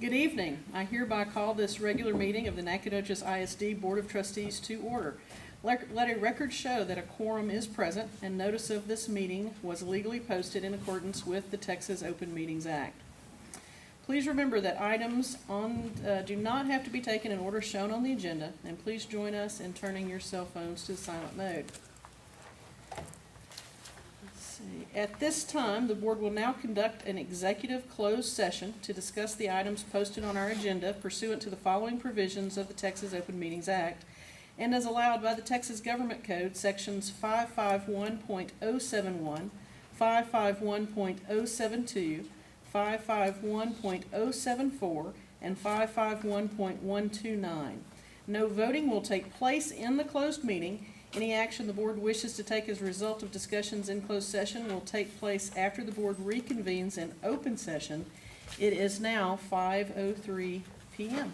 Good evening. I hereby call this regular meeting of the Nacogdoches ISD Board of Trustees to order. Let a record show that a quorum is present and notice of this meeting was legally posted in accordance with the Texas Open Meetings Act. Please remember that items do not have to be taken in order shown on the agenda, and please join us in turning your cell phones to silent mode. At this time, the board will now conduct an executive closed session to discuss the items posted on our agenda pursuant to the following provisions of the Texas Open Meetings Act and as allowed by the Texas Government Code, sections 551.071, 551.072, 551.074, and 551.129. No voting will take place in the closed meeting. Any action the board wishes to take as a result of discussions in closed session will take place after the board reconvenes in open session. It is now 5:03 p.m.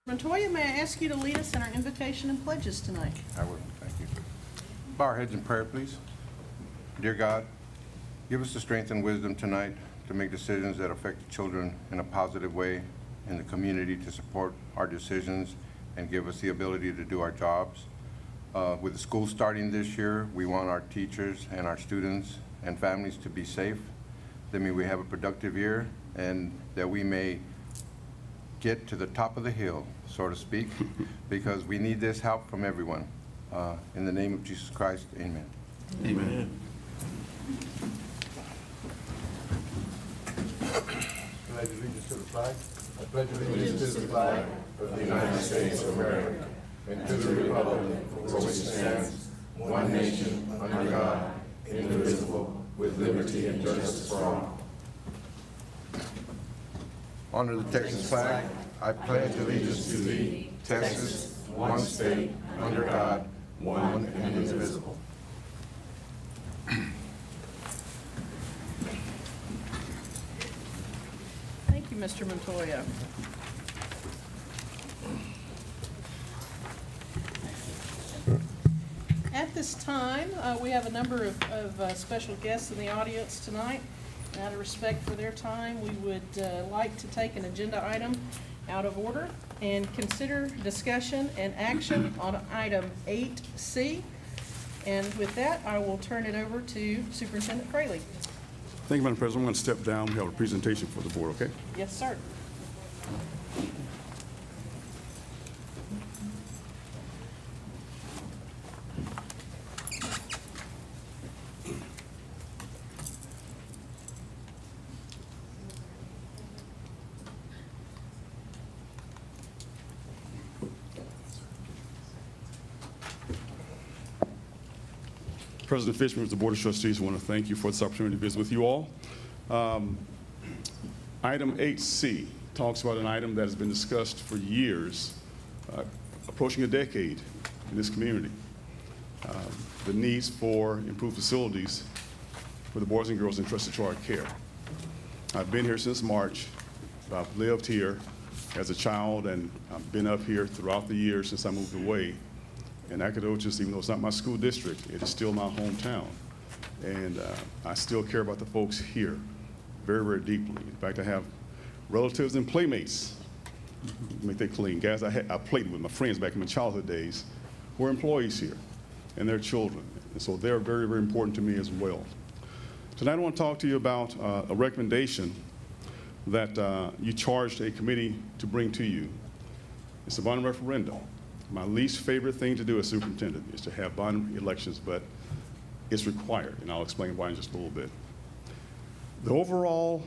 Montoya, may I ask you to lead us in our invocation and pledges tonight? I will, thank you. Bow our heads in prayer, please. Dear God, give us the strength and wisdom tonight to make decisions that affect the children in a positive way in the community, to support our decisions and give us the ability to do our jobs. With the school starting this year, we want our teachers and our students and families to be safe. That means we have a productive year and that we may get to the top of the hill, so to speak, because we need this help from everyone. In the name of Jesus Christ, amen. Amen. Pledge allegiance to the flag. I pledge allegiance to the flag of the United States of America and to the republic for which it stands, one nation, under God, indivisible, with liberty and justice for all. Honor the Texas flag. I pledge allegiance to thee, Texas, one state, under God, one and indivisible. Thank you, Mr. Montoya. At this time, we have a number of special guests in the audience tonight. Out of respect for their time, we would like to take an agenda item out of order and consider discussion and action on item 8C. And with that, I will turn it over to Superintendent Fraley. Thank you, Madam President. I'm going to step down. We have a presentation for the board, okay? Yes, sir. President Fish, members of the Board of Trustees, I want to thank you for this opportunity to visit with you all. Item 8C talks about an item that has been discussed for years, approaching a decade in this community. The needs for improved facilities for the boys and girls entrusted to our care. I've been here since March. I've lived here as a child, and I've been up here throughout the years since I moved away. And Nacogdoches, even though it's not my school district, it is still my hometown. And I still care about the folks here very, very deeply. In fact, I have relatives and playmates, make that clean, guys I played with, my friends back in my childhood days, who are employees here, and their children. And so they're very, very important to me as well. Tonight I want to talk to you about a recommendation that you charged a committee to bring to you. It's a bond referendum. My least favorite thing to do as superintendent is to have bond elections, but it's required, and I'll explain why in just a little bit. The overall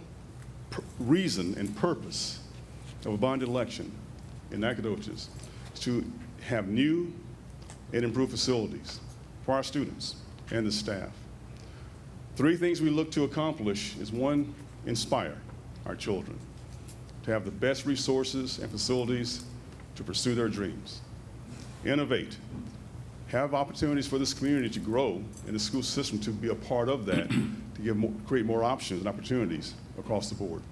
reason and purpose of a bond election in Nacogdoches is to have new and improved facilities for our students and the staff. Three things we look to accomplish is, one, inspire our children to have the best resources and facilities to pursue their dreams. Innovate, have opportunities for this community to grow and the school system to be a part of that, to create more options and opportunities across the board.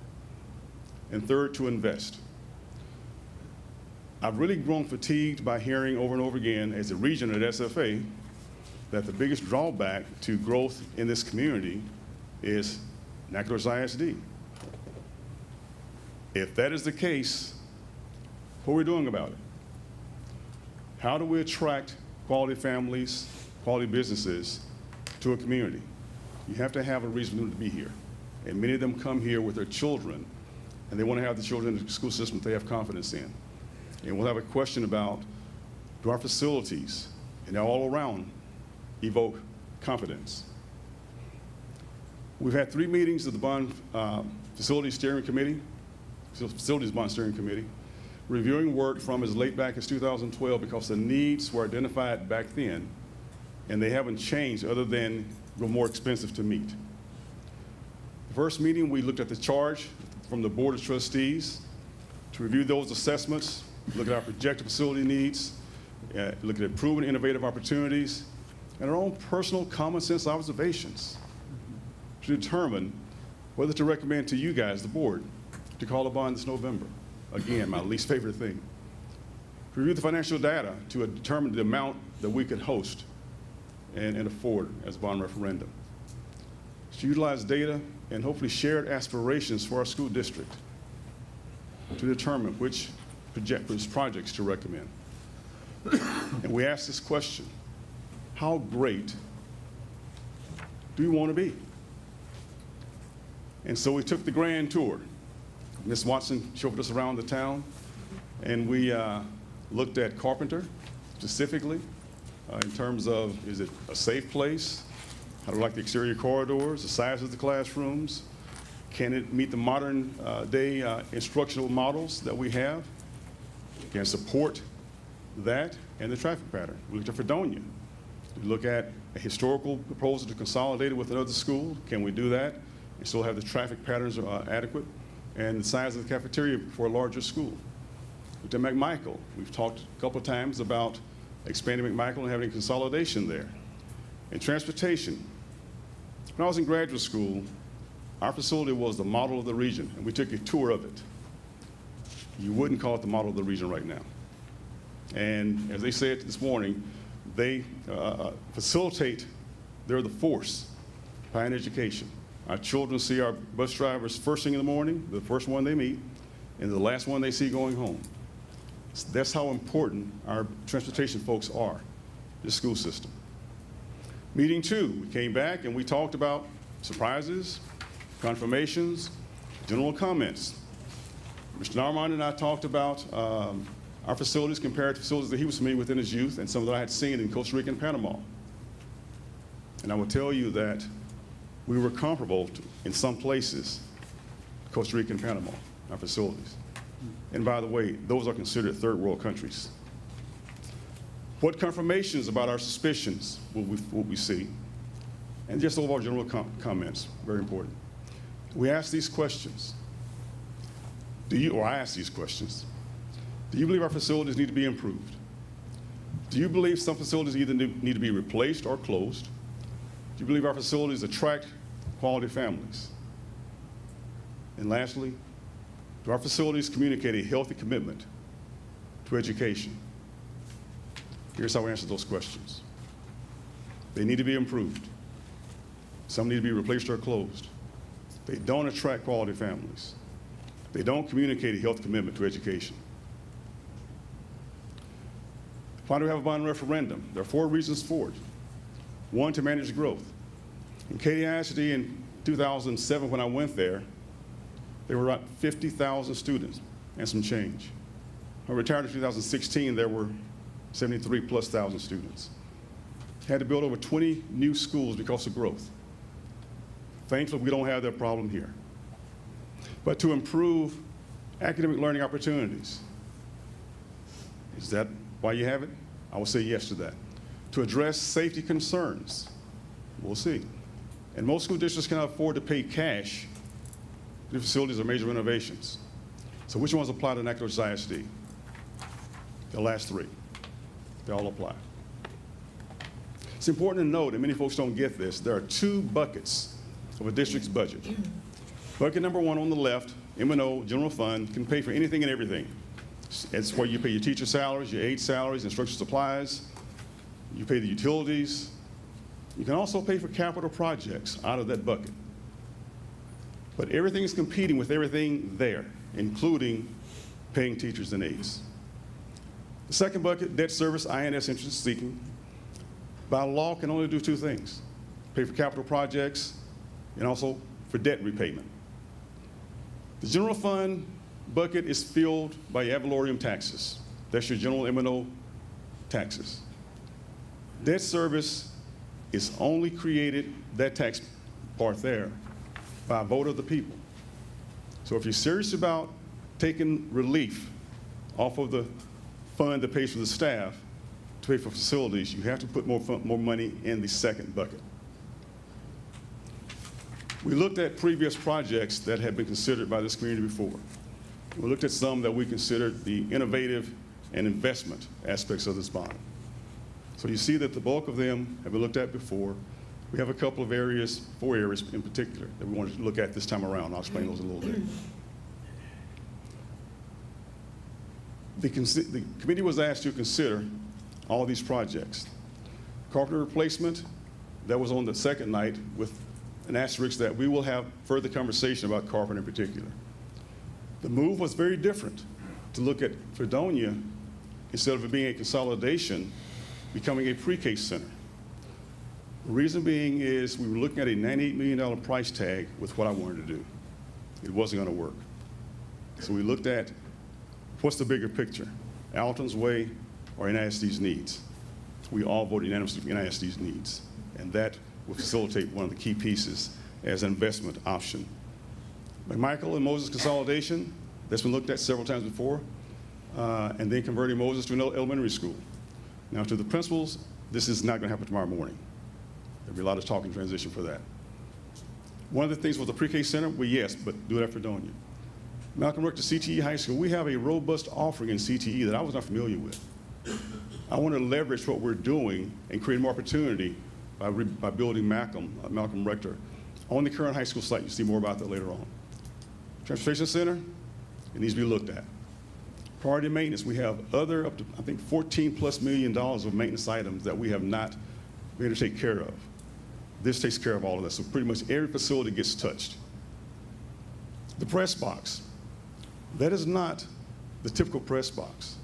And third, to invest. I've really grown fatigued by hearing over and over again as a region at SFA that the biggest drawback to growth in this community is Nacogdoches ISD. If that is the case, what are we doing about it? How do we attract quality families, quality businesses to a community? You have to have a reason for them to be here. And many of them come here with their children, and they want to have the children in the school system that they have confidence in. And we'll have a question about, do our facilities, and all around, evoke confidence? We've had 3 meetings of the Bond Facilities Steering Committee, Facilities Bond Steering Committee, reviewing work from as late back as 2012 because the needs were identified back then, and they haven't changed other than go more expensive to meet. The first meeting, we looked at the charge from the Board of Trustees to review those assessments, look at our projected facility needs, look at proven innovative opportunities, and our own personal common sense observations to determine whether to recommend to you guys, the board, to call a bond this November. Again, my least favorite thing. We reviewed the financial data to determine the amount that we could host and afford as a bond referendum. To utilize data and hopefully shared aspirations for our school district to determine which projects to recommend. And we asked this question: how great do we want to be? And so we took the grand tour. Ms. Watson showed us around the town, and we looked at Carpenter specifically in terms of, is it a safe place? How do we like the exterior corridors, the size of the classrooms? Can it meet the modern day instructional models that we have? Can it support that and the traffic pattern? We looked at Fredonia. We look at a historical proposal to consolidate it with another school. Can we do that and still have the traffic patterns adequate and the size of the cafeteria for a larger school? We looked at McMichael. We've talked a couple of times about expanding McMichael and having consolidation there. And transportation. When I was in graduate school, our facility was the model of the region, and we took a tour of it. You wouldn't call it the model of the region right now. And as they said this morning, they facilitate, they're the force behind education. Our children see our bus drivers first thing in the morning, the first one they meet, and the last one they see going home. That's how important our transportation folks are, the school system. Meeting 2, we came back and we talked about surprises, confirmations, general comments. Mr. Narmond and I talked about our facilities compared to facilities that he was familiar with in his youth and some that I had seen in Costa Rica and Panama. And I will tell you that we were comparable to, in some places, Costa Rica and Panama, our facilities. And by the way, those are considered third world countries. What confirmations about our suspicions will we see? And just overall general comments, very important. We ask these questions. I ask these questions. Do you believe our facilities need to be improved? Do you believe some facilities either need to be replaced or closed? Do you believe our facilities attract quality families? And lastly, do our facilities communicate a healthy commitment to education? Here's how we answer those questions. They need to be improved. Some need to be replaced or closed. They don't attract quality families. They don't communicate a healthy commitment to education. Why do we have a bond referendum? There are 4 reasons for it. 1, to manage growth. In KDISD in 2007, when I went there were about 50,000 students and some change. When I retired in 2016, there were 73,000+ students. Had to build over 20 new schools because of growth. Thankfully, we don't have that problem here. But to improve academic learning opportunities, is that why you have it? I will say yes to that. To address safety concerns, we'll see. And most school districts cannot afford to pay cash for facilities or major renovations. So which ones apply to Nacogdoches ISD? The last 3. They all apply. It's important to note, and many folks don't get this, there are 2 buckets of a district's budget. Bucket number 1 on the left, M&O, general fund, can pay for anything and everything. It's where you pay your teacher salaries, your aide salaries, instructional supplies, you pay the utilities. You can also pay for capital projects out of that bucket. But everything is competing with everything there, including paying teachers and aides. The second bucket, debt service, INS interest seeking, by law can only do 2 things: pay for capital projects and also for debt repayment. The general fund bucket is filled by ad valorem taxes. That's your general M&O taxes. Debt service is only created, that tax part there, by a vote of the people. So if you're serious about taking relief off of the fund that pays for the staff to pay for facilities, you have to put more money in the second bucket. We looked at previous projects that had been considered by this community before. We looked at some that we considered the innovative and investment aspects of this bond. So you see that the bulk of them have been looked at before. We have a couple of areas, 4 areas in particular, that we wanted to look at this time around. I'll explain those in a little bit. The committee was asked to consider all these projects. Carpenter replacement, that was on the second night with an asterisk that we will have further conversation about Carpenter in particular. The move was very different, to look at Fredonia, instead of it being a consolidation, becoming a pre-K center. The reason being is we were looking at a $98 million price tag with what I wanted to do. It wasn't going to work. So we looked at what's the bigger picture, Alton's way or NISD's needs. We all voted unanimously for NISD's needs, and that will facilitate one of the key pieces as an investment option. McMichael and Moses consolidation, that's been looked at several times before, and then converting Moses to an elementary school. Now to the principals, this is not going to happen tomorrow morning. There'll be a lot of talk and transition for that. One of the things with the pre-K center, well, yes, but do it at Fredonia. Malcolm Richter CTE High School, we have a robust offering in CTE that I was not familiar with. I want to leverage what we're doing and create more opportunity by building Malcolm Richter on the current high school site. You'll see more about that later on. Transportation center, it needs to be looked at. Priority maintenance, we have other up to, I think, $14+ million of maintenance items that we have not been able to take care of. This takes care of all of that, so pretty much every facility gets touched. The press box, that is not the typical press box.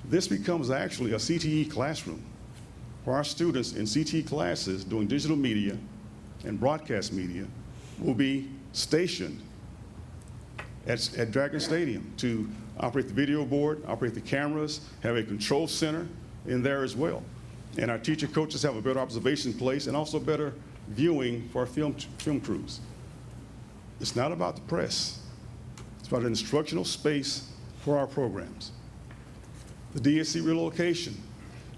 This becomes actually a CTE classroom where our students in CTE classes doing digital media and broadcast media will be stationed at Dragon Stadium to operate the video board, operate the cameras, have a control center in there as well. And our teacher coaches have a better observation place and also better viewing for our film crews. It's not about the press. It's about an instructional space for our programs. The DSC relocation.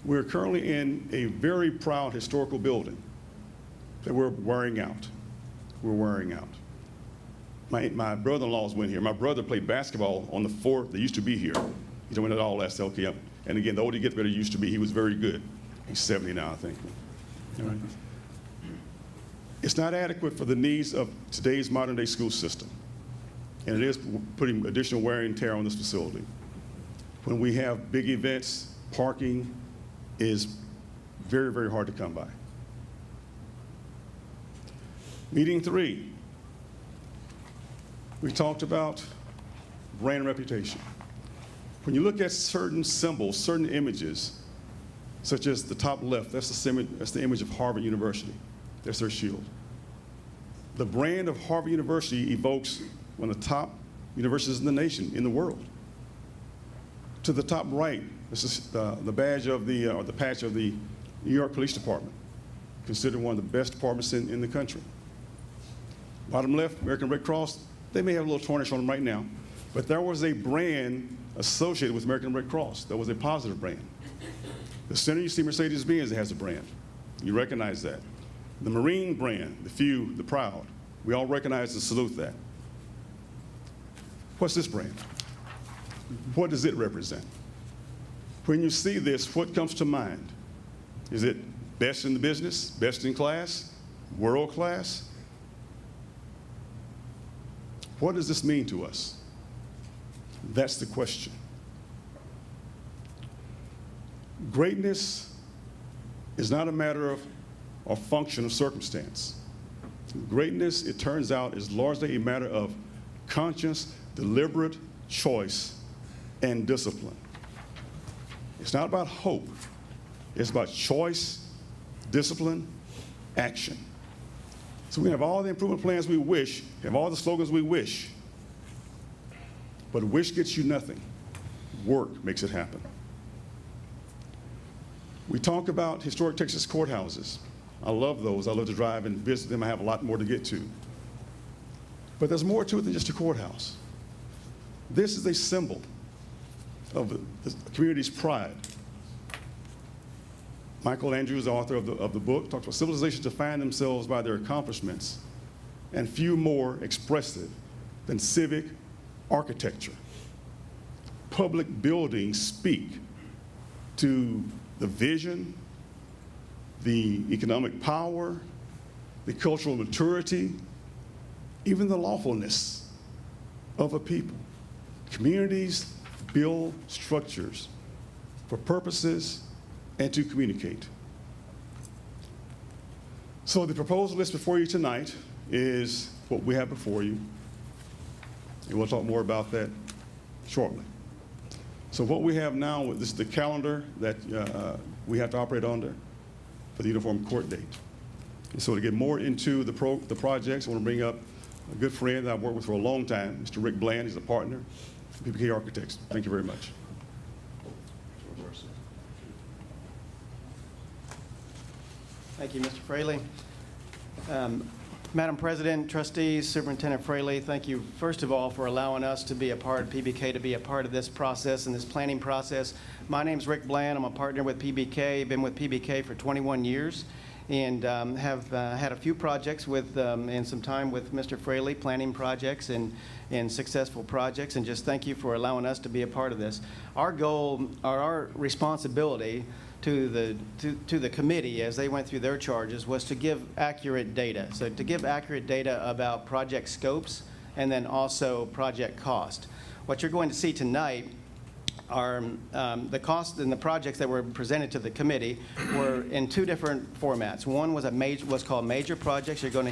We're currently in a very proud historical building that we're wearing out. We're wearing out. My brother-in-law's went here. My brother played basketball on the fort that used to be here. He told me that all last okay. And again, the older you get, the better he used to be. He was very good. He's 70 now, I think. All right. It's not adequate for the needs of today's modern day school system. And it is putting additional wear and tear on this facility. When we have big events, parking is very, very hard to come by. Meeting 3. We talked about brand and reputation. When you look at certain symbols, certain images, such as the top left, that's the image of Harvard University. That's their shield. The brand of Harvard University evokes one of the top universities in the nation, in the world. To the top right, this is the badge of or the patch of the New York Police Department, considered one of the best departments in the country. Bottom left, American Red Cross, they may have a little tarnish on them right now, but there was a brand associated with American Red Cross. That was a positive brand. The center, you see Mercedes-Benz, it has a brand. You recognize that. The Marine brand, the few, the proud, we all recognize and salute that. What's this brand? What does it represent? When you see this, what comes to mind? Is it best in the business, best in class, world class? What does this mean to us? That's the question. Greatness is not a matter of or function of circumstance. Greatness, it turns out, is largely a matter of conscious, deliberate choice and discipline. It's not about hope. It's about choice, discipline, action. So we have all the improvement plans we wish, have all the slogans we wish, but wish gets you nothing. Work makes it happen. We talk about historic Texas courthouses. I love those. I love to drive and visit them. I have a lot more to get to. But there's more to it than just a courthouse. This is a symbol of the community's pride. Michael Andrews, the author of the book, talks about civilizations define themselves by their accomplishments, and few more expressive than civic architecture. Public buildings speak to the vision, the economic power, the cultural maturity, even the lawfulness of a people. Communities build structures for purposes and to communicate. So the proposal list before you tonight is what we have before you, and we'll talk more about that shortly. So what we have now, this is the calendar that we have to operate under for the Uniform Court date. And so to get more into the projects, I want to bring up a good friend that I've worked with for a long time, Mr. Rick Bland. He's a partner for PBK Architects. Thank you very much. Thank you, Mr. Fraley. Madam President, trustees, Superintendent Fraley, thank you, first of all, for allowing us to be a part, PBK, to be a part of this process and this planning process. My name's Rick Bland. I'm a partner with PBK, been with PBK for 21 years, and have had a few projects with, and some time with Mr. Fraley, planning projects and successful projects, and just thank you for allowing us to be a part of this. Our goal, or our responsibility to the committee as they went through their charges was to give accurate data. So to give accurate data about project scopes and then also project cost. What you're going to see tonight are the costs and the projects that were presented to the committee were in two different formats. One was what's called major projects. You're going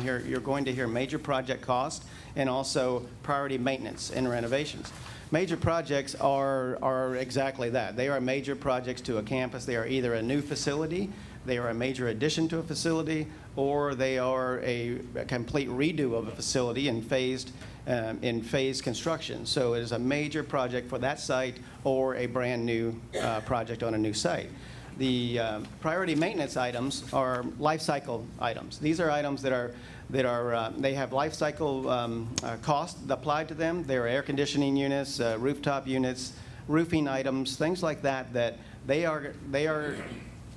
to hear major project cost and also priority maintenance and renovations. Major projects are exactly that. They are major projects to a campus. They are either a new facility, they are a major addition to a facility, or they are a complete redo of a facility in phased construction. So it is a major project for that site or a brand new project on a new site. The priority maintenance items are life cycle items. These are items they have life cycle costs applied to them. They're air conditioning units, rooftop units, roofing items, things like that. That they are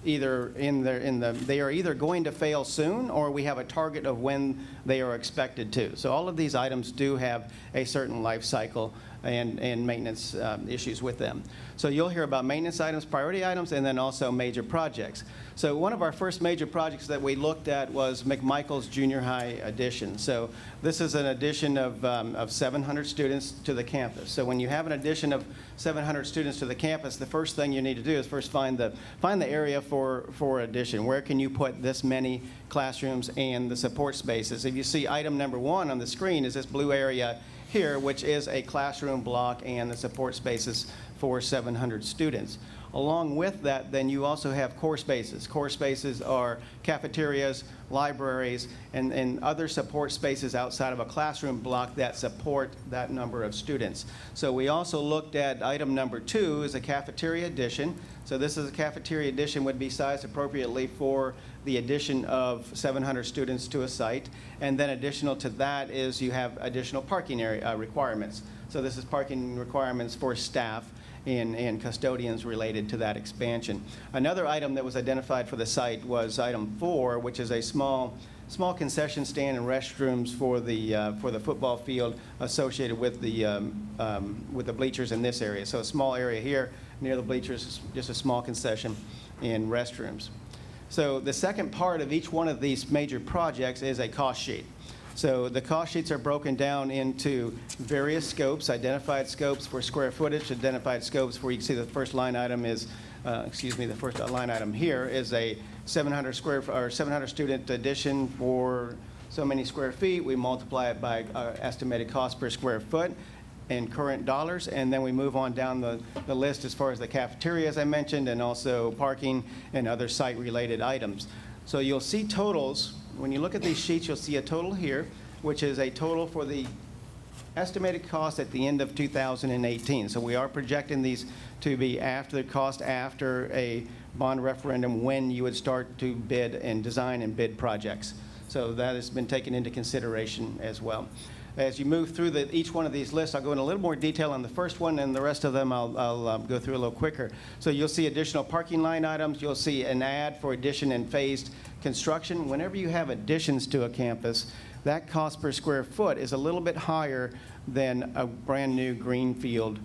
either they are either going to fail soon, or we have a target of when they are expected to. So all of these items do have a certain life cycle and maintenance issues with them. So you'll hear about maintenance items, priority items, and then also major projects. So one of our first major projects that we looked at was McMichael's Junior High addition. So this is an addition of 700 students to the campus. So when you have an addition of 700 students to the campus, the first thing you need to do is first find the area for addition. Where can you put this many classrooms and the support spaces? If you see item number 1 on the screen is this blue area here, which is a classroom block and the support spaces for 700 students. Along with that, then you also have core spaces. Core spaces are cafeterias, libraries, and other support spaces outside of a classroom block that support that number of students. So we also looked at item number 2 is a cafeteria addition. So this is a cafeteria addition would be sized appropriately for the addition of 700 students to a site. And then additional to that is you have additional parking area requirements. So this is parking requirements for staff and custodians related to that expansion. Another item that was identified for the site was item 4, which is a small concession stand and restrooms for the football field associated with the bleachers in this area. So a small area here near the bleachers, just a small concession and restrooms. So the second part of each one of these major projects is a cost sheet. So the cost sheets are broken down into various scopes, identified scopes for square footage, identified scopes for, you can see the first line item is, the first line item here is a 700 student addition for so many square feet. We multiply it by estimated cost per square foot in current dollars, and then we move on down the list as far as the cafeteria, as I mentioned, and also parking and other site-related items. So you'll see totals. When you look at these sheets, you'll see a total here, which is a total for the estimated cost at the end of 2018. So we are projecting these to be after the cost after a bond referendum when you would start to bid and design and bid projects. So that has been taken into consideration as well. As you move through each one of these lists, I'll go in a little more detail on the first one, and the rest of them I'll go through a little quicker. So you'll see additional parking line items. You'll see an ad for addition and phased construction. Whenever you have additions to a campus, that cost per square foot is a little bit higher than a brand new greenfield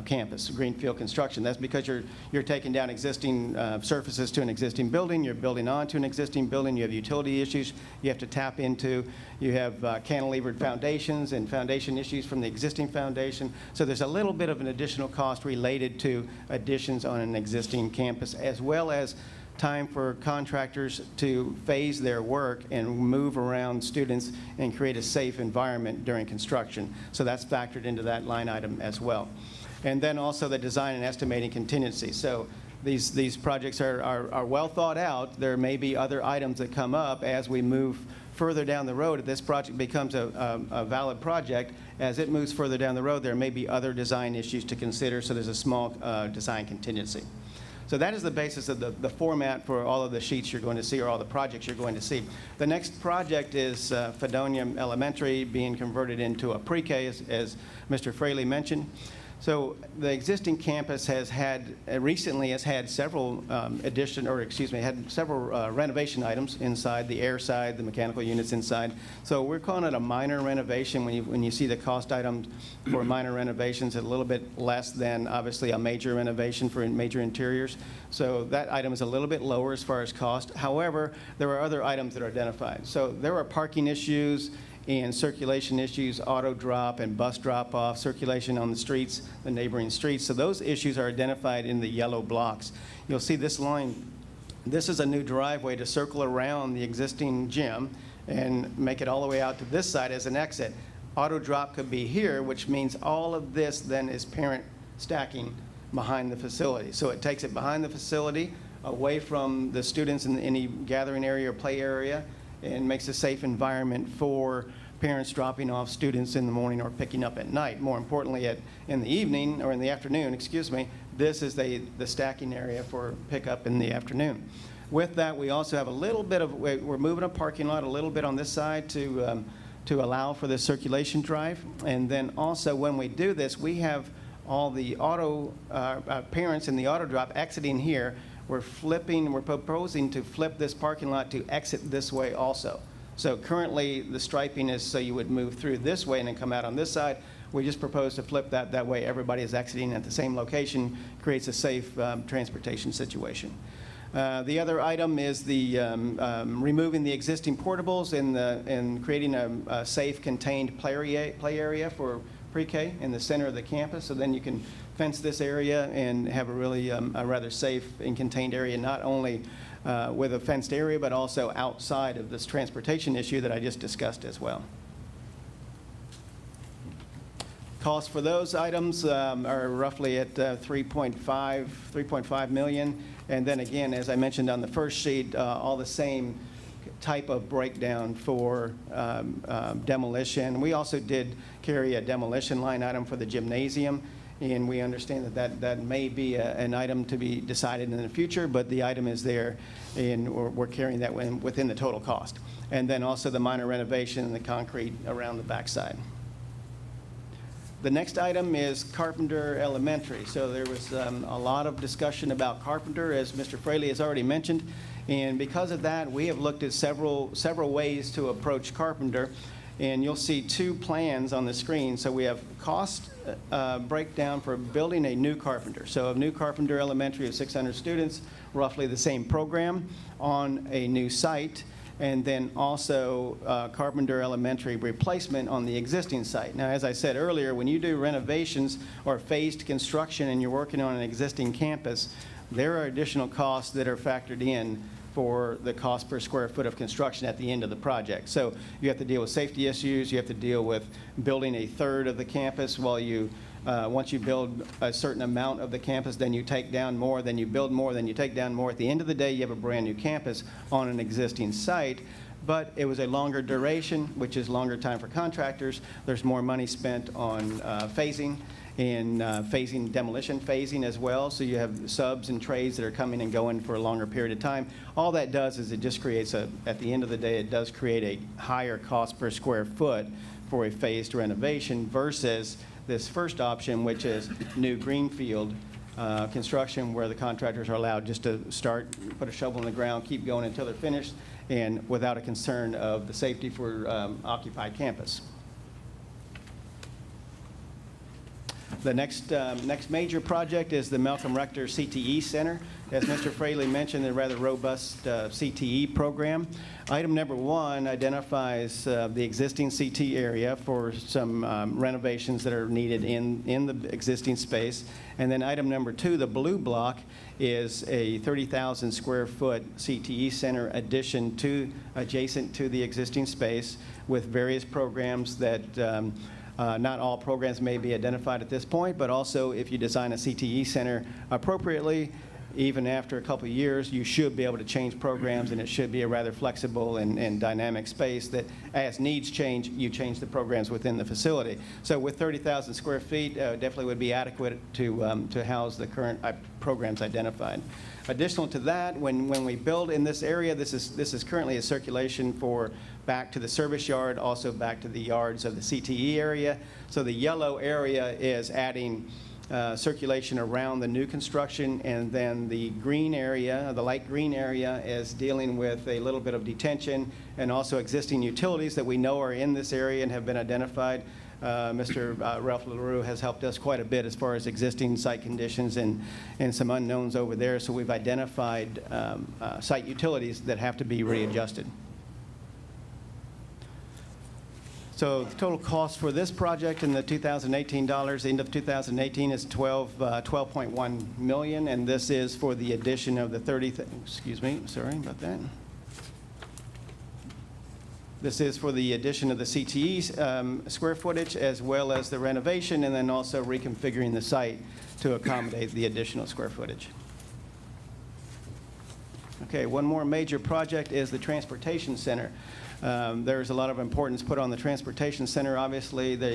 campus, greenfield construction. That's because you're taking down existing surfaces to an existing building, you're building onto an existing building, you have utility issues you have to tap into, you have cantilevered foundations and foundation issues from the existing foundation. So there's a little bit of an additional cost related to additions on an existing campus, as well as time for contractors to phase their work and move around students and create a safe environment during construction. So that's factored into that line item as well. And then also the design and estimating contingency. So these projects are well thought out. There may be other items that come up as we move further down the road. If this project becomes a valid project, as it moves further down the road, there may be other design issues to consider, so there's a small design contingency. So that is the basis of the format for all of the sheets you're going to see, or all the projects you're going to see. The next project is Fredonia Elementary being converted into a pre-K, as Mr. Fraley mentioned. So the existing campus has had, recently has had several renovation items inside, the air side, the mechanical units inside. So we're calling it a minor renovation. When you see the cost items for minor renovations, a little bit less than obviously a major renovation for major interiors. So that item is a little bit lower as far as cost. However, there are other items that are identified. So there are parking issues and circulation issues, auto drop and bus drop off, circulation on the streets, the neighboring streets. So those issues are identified in the yellow blocks. You'll see this line. This is a new driveway to circle around the existing gym and make it all the way out to this side as an exit. Auto drop could be here, which means all of this then is parent stacking behind the facility. So it takes it behind the facility, away from the students in any gathering area or play area, and makes a safe environment for parents dropping off students in the morning or picking up at night. More importantly, in the evening, or in the afternoon, excuse me, this is the stacking area for pickup in the afternoon. With that, we also have a little bit of, we're moving a parking lot a little bit on this side to allow for the circulation drive. And then also when we do this, we have all the parents in the auto drop exiting here. We're proposing to flip this parking lot to exit this way also. So currently the striping is so you would move through this way and then come out on this side. We just propose to flip that way. Everybody is exiting at the same location, creates a safe transportation situation. The other item is the removing the existing portables and creating a safe contained play area for pre-K in the center of the campus. So then you can fence this area and have a really a rather safe and contained area, not only with a fenced area, but also outside of this transportation issue that I just discussed as well. Costs for those items are roughly at 3.5 million. And then again, as I mentioned on the first sheet, all the same type of breakdown for demolition. We also did carry a demolition line item for the gymnasium, and we understand that may be an item to be decided in the future, but the item is there, and we're carrying that within the total cost. And then also the minor renovation and the concrete around the backside. The next item is Carpenter Elementary. So there was a lot of discussion about Carpenter, as Mr. Fraley has already mentioned. And because of that, we have looked at several ways to approach Carpenter. And you'll see two plans on the screen. So we have cost breakdown for building a new Carpenter. So a new Carpenter Elementary of 600 students, roughly the same program on a new site. And then also Carpenter Elementary replacement on the existing site. Now, as I said earlier, when you do renovations or phased construction and you're working on an existing campus, there are additional costs that are factored in for the cost per square foot of construction at the end of the project. So you have to deal with safety issues, you have to deal with building a third of the campus while you once you build a certain amount of the campus, then you take down more, then you build more, then you take down more. At the end of the day, you have a brand new campus on an existing site, but it was a longer duration, which is longer time for contractors. There's more money spent on phasing and demolition phasing as well. So you have subs and trades that are coming and going for a longer period of time. All that does is it just creates at the end of the day, it does create a higher cost per square foot for a phased renovation versus this first option, which is new greenfield construction, where the contractors are allowed just to start, put a shovel in the ground, keep going until they're finished, and without a concern of the safety for occupied campus. The next major project is the Malcolm Rector CTE Center. As Mr. Fraley mentioned, a rather robust CTE program. Item number 1 identifies the existing CT area for some renovations that are needed in the existing space. And then item number 2, the blue block, is a 30,000 square foot CTE center adjacent to the existing space with various programs that not all programs may be identified at this point, but also if you design a CTE center appropriately, even after a couple of years, you should be able to change programs, and it should be a rather flexible and dynamic space that, as needs change, you change the programs within the facility. So with 30,000 square feet, definitely would be adequate to house the current programs identified. Additional to that, when we build in this area, this is currently a circulation for back to the service yard, also back to the yards of the CTE area. So the yellow area is adding circulation around the new construction, and then the green area, the light green area, is dealing with a little bit of detention and also existing utilities that we know are in this area and have been identified. Mr. Ralph LaRue has helped us quite a bit as far as existing site conditions and some unknowns over there, so we've identified site utilities that have to be readjusted. So the total cost for this project in the 2018 dollars, end of 2018, is $12.1 million, and this is for the addition of the sorry about that. This is for the addition of the CTE square footage, as well as the renovation, and then also reconfiguring the site to accommodate the additional square footage. Okay, one more major project is the transportation center. There's a lot of importance put on the transportation center. Obviously, the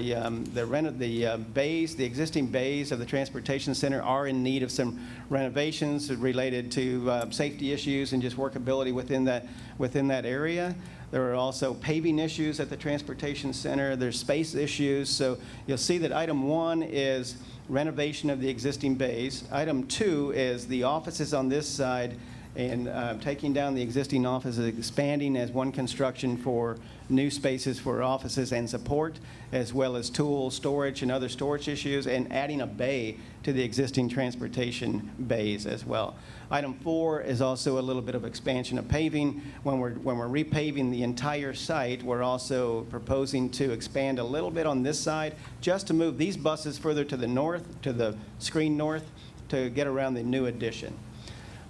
existing bays of the transportation center are in need of some renovations related to safety issues and just workability within that area. There are also paving issues at the transportation center. There's space issues. So you'll see that item 1 is renovation of the existing bays. Item 2 is the offices on this side, and taking down the existing offices, expanding as one construction for new spaces for offices and support, as well as tool storage and other storage issues, and adding a bay to the existing transportation bays as well. Item 4 is also a little bit of expansion of paving. When we're repaving the entire site, we're also proposing to expand a little bit on this side, just to move these buses further to the north, to the screen north, to get around the new addition.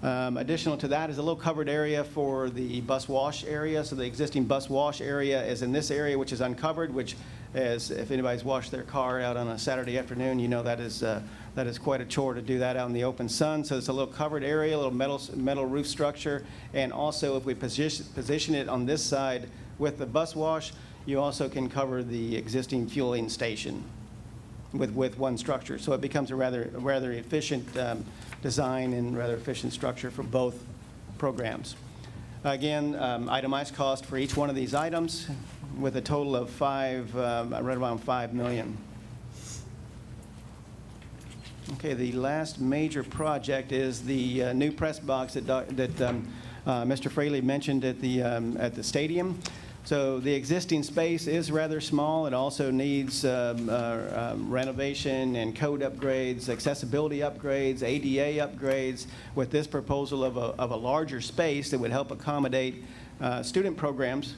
Additional to that is a little covered area for the bus wash area. So the existing bus wash area is in this area, which is uncovered, which is, if anybody's washed their car out on a Saturday afternoon, you know that is quite a chore to do that out in the open sun. So it's a little covered area, a little metal roof structure. And also, if we position it on this side with the bus wash, you also can cover the existing fueling station with one structure. So it becomes a rather efficient design and rather efficient structure for both programs. Again, itemized cost for each one of these items with a total of right around $5 million. Okay, the last major project is the new press box that Mr. Fraley mentioned at the stadium. So the existing space is rather small. It also needs renovation and code upgrades, accessibility upgrades, ADA upgrades. With this proposal of a larger space that would help accommodate student programs,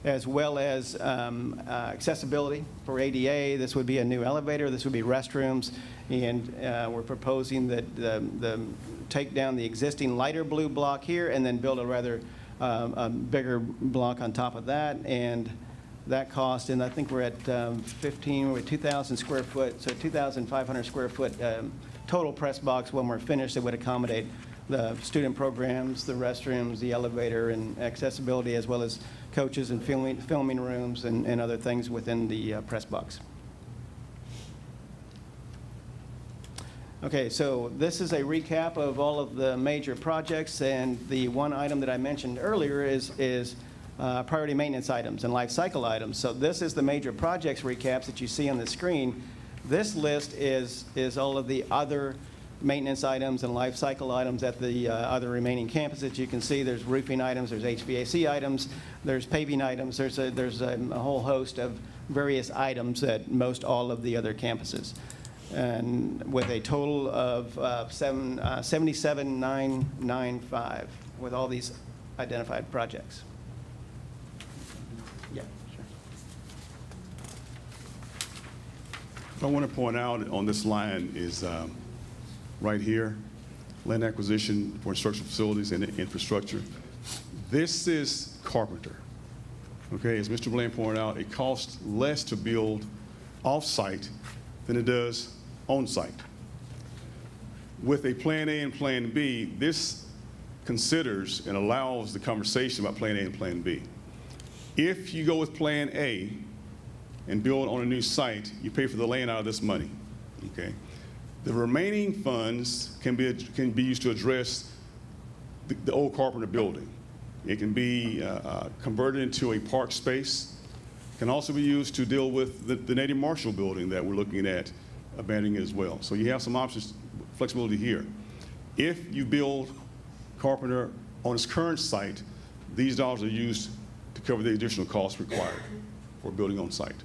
as well as accessibility for ADA. This would be a new elevator. This would be restrooms. And we're proposing that take down the existing lighter blue block here and then build a rather a bigger block on top of that, and that cost, and I think we're at 2,000 square foot, so 2,500 square foot total press box. When we're finished, it would accommodate the student programs, the restrooms, the elevator, and accessibility, as well as coaches and filming rooms and other things within the press box. Okay, so this is a recap of all of the major projects, and the one item that I mentioned earlier is priority maintenance items and life cycle items. So this is the major projects recaps that you see on the screen. This list is all of the other maintenance items and life cycle items at the other remaining campuses. You can see there's roofing items, there's HVAC items, there's paving items, there's a whole host of various items at most all of the other campuses. and with a total of 77,995 with all these identified projects. Yeah, sure. What I want to point out on this line is right here, land acquisition for instructional facilities and infrastructure. This is Carpenter. Okay, as Mr. Bland pointed out, it costs less to build off-site than it does on-site. With a Plan A and Plan B, this considers and allows the conversation about Plan A and Plan B. If you go with Plan A and build on a new site, you pay for the land out of this money, okay? The remaining funds can be used to address the old Carpenter building. It can be converted into a park space. It can also be used to deal with the Native Marshall building that we're looking at abandoning as well. So you have some options, flexibility here. If you build Carpenter on its current site, these dollars are used to cover the additional costs required for building on site.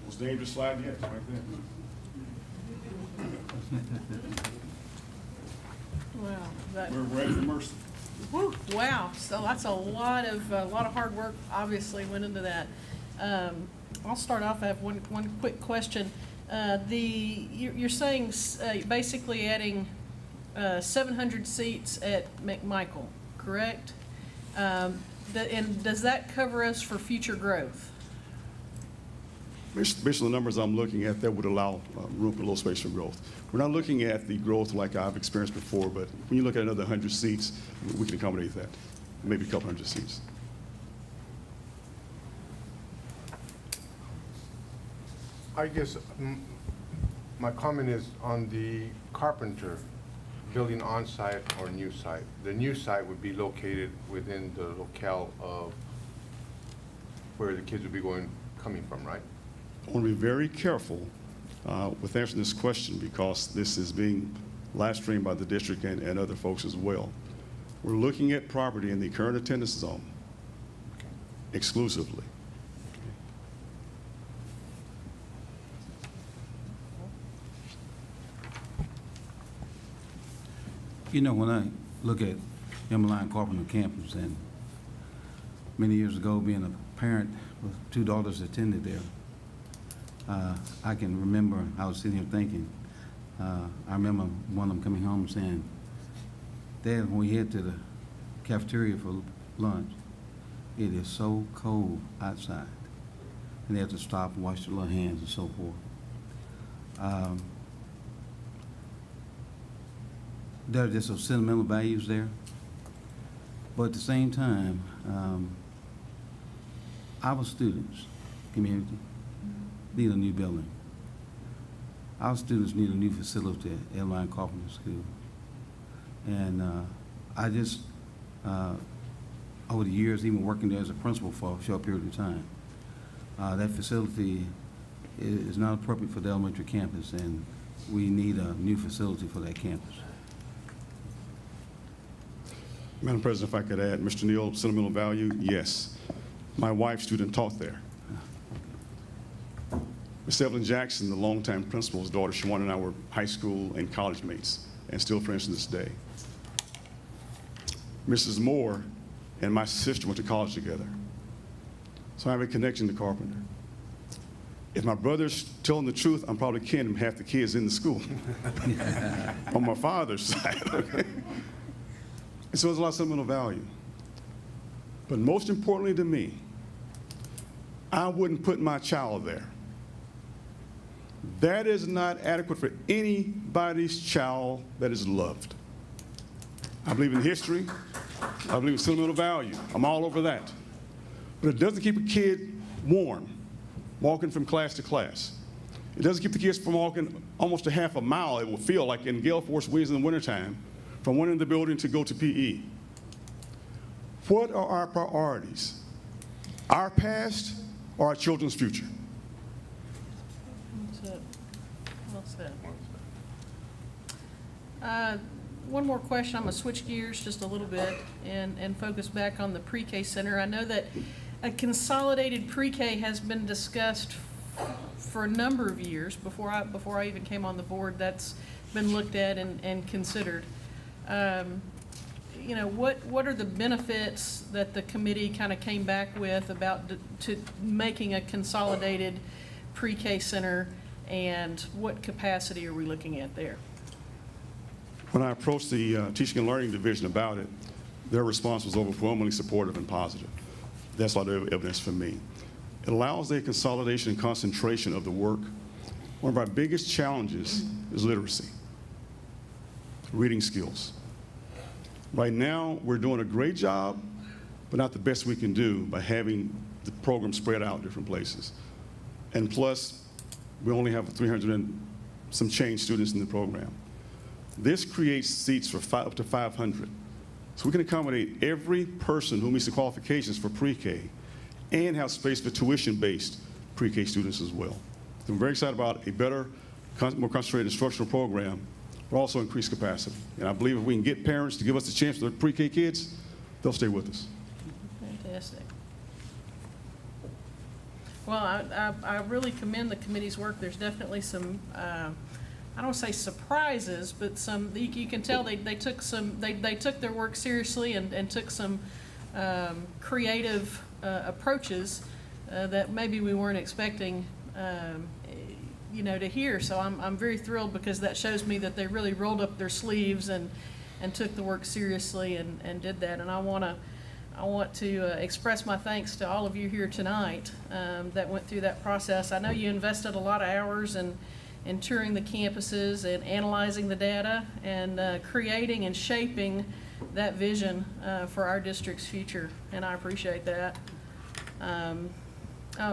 Most dangerous slide yet, right there. Wow, that, We're ready for mercy. whew, wow, so that's a lot of hard work obviously went into that. I'll start off, I have one quick question. You're saying basically adding 700 seats at McMichael, correct? And does that cover us for future growth? Based on the numbers I'm looking at, that would allow room for a little space for growth. We're not looking at the growth like I've experienced before, but when you look at another 100 seats, we can accommodate that, maybe a couple hundred seats. I guess my comment is on the Carpenter building on-site or new site. The new site would be located within the locale of where the kids would be coming from, right? I want to be very careful with answering this question because this is being live streamed by the district and other folks as well. We're looking at property in the current attendance zone exclusively. You know, when I look at Emmeline Carpenter campus, and many years ago, being a parent with two daughters attended there, I can remember I was sitting here thinking, I remember one of them coming home saying, Dad, when we head to the cafeteria for lunch, it is so cold outside. And they have to stop and wash their little hands and so forth. There are just some sentimental values there. But at the same time, our students, community, need a new building. Our students need a new facility at Emmeline Carpenter School. And I just, over the years, even working there as a principal for a short period of time, that facility is not appropriate for the elementary campus, and we need a new facility for that campus. Madam President, if I could add, Mr. Neal, sentimental value, yes. My wife's student taught there. Ms. Evelyn Jackson, the longtime principal's daughter, Shawan and I were high school and college mates, and still friends to this day. Mrs. Moore and my sister went to college together. So I have a connection to Carpenter. If my brother's telling the truth, I'm probably kin to half the kids in the school on my father's side, okay? And so there's a lot of sentimental value. But most importantly to me, I wouldn't put my child there. That is not adequate for anybody's child that is loved. I believe in history. I believe in sentimental value. I'm all over that. But it doesn't keep a kid warm walking from class to class. It doesn't keep the kids from walking almost a half a mile, it will feel like, in gale force winds in the wintertime, from one end of the building to go to PE. What are our priorities? Our past or our children's future? Well said. One more question. I'm going to switch gears just a little bit and focus back on the pre-K center. I know that a consolidated pre-K has been discussed for a number of years before I even came on the board. That's been looked at and considered. You know, what are the benefits that the committee kind of came back with about to making a consolidated pre-K center, and what capacity are we looking at there? When I approached the Teaching and Learning Division about it, their response was overwhelmingly supportive and positive. That's a lot of evidence for me. It allows a consolidation and concentration of the work. One of our biggest challenges is literacy, reading skills. Right now, we're doing a great job, but not the best we can do by having the program spread out different places. And plus, we only have 300 and some change students in the program. This creates seats for up to 500. So we can accommodate every person who meets the qualifications for pre-K and have space for tuition-based pre-K students as well. So I'm very excited about a better, more concentrated instructional program, but also increased capacity. And I believe if we can get parents to give us the chance for the pre-K kids, they'll stay with us. Fantastic. Well, I really commend the committee's work. There's definitely some, I don't want to say surprises, but some, you can tell they took their work seriously and took some creative approaches that maybe we weren't expecting, you know, to hear. So I'm very thrilled, because that shows me that they really rolled up their sleeves and took the work seriously and did that. And I want to express my thanks to all of you here tonight that went through that process. I know you invested a lot of hours in touring the campuses and analyzing the data and creating and shaping that vision for our district's future, and I appreciate that.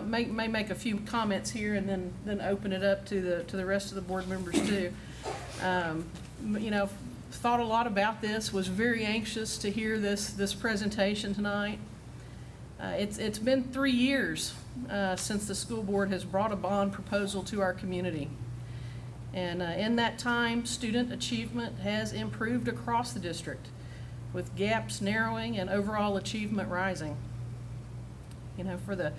May make a few comments here and then open it up to the rest of the board members too. You know, thought a lot about this, was very anxious to hear this presentation tonight. It's been 3 years since the school board has brought a bond proposal to our community. And in that time, student achievement has improved across the district, with gaps narrowing and overall achievement rising. You know, for the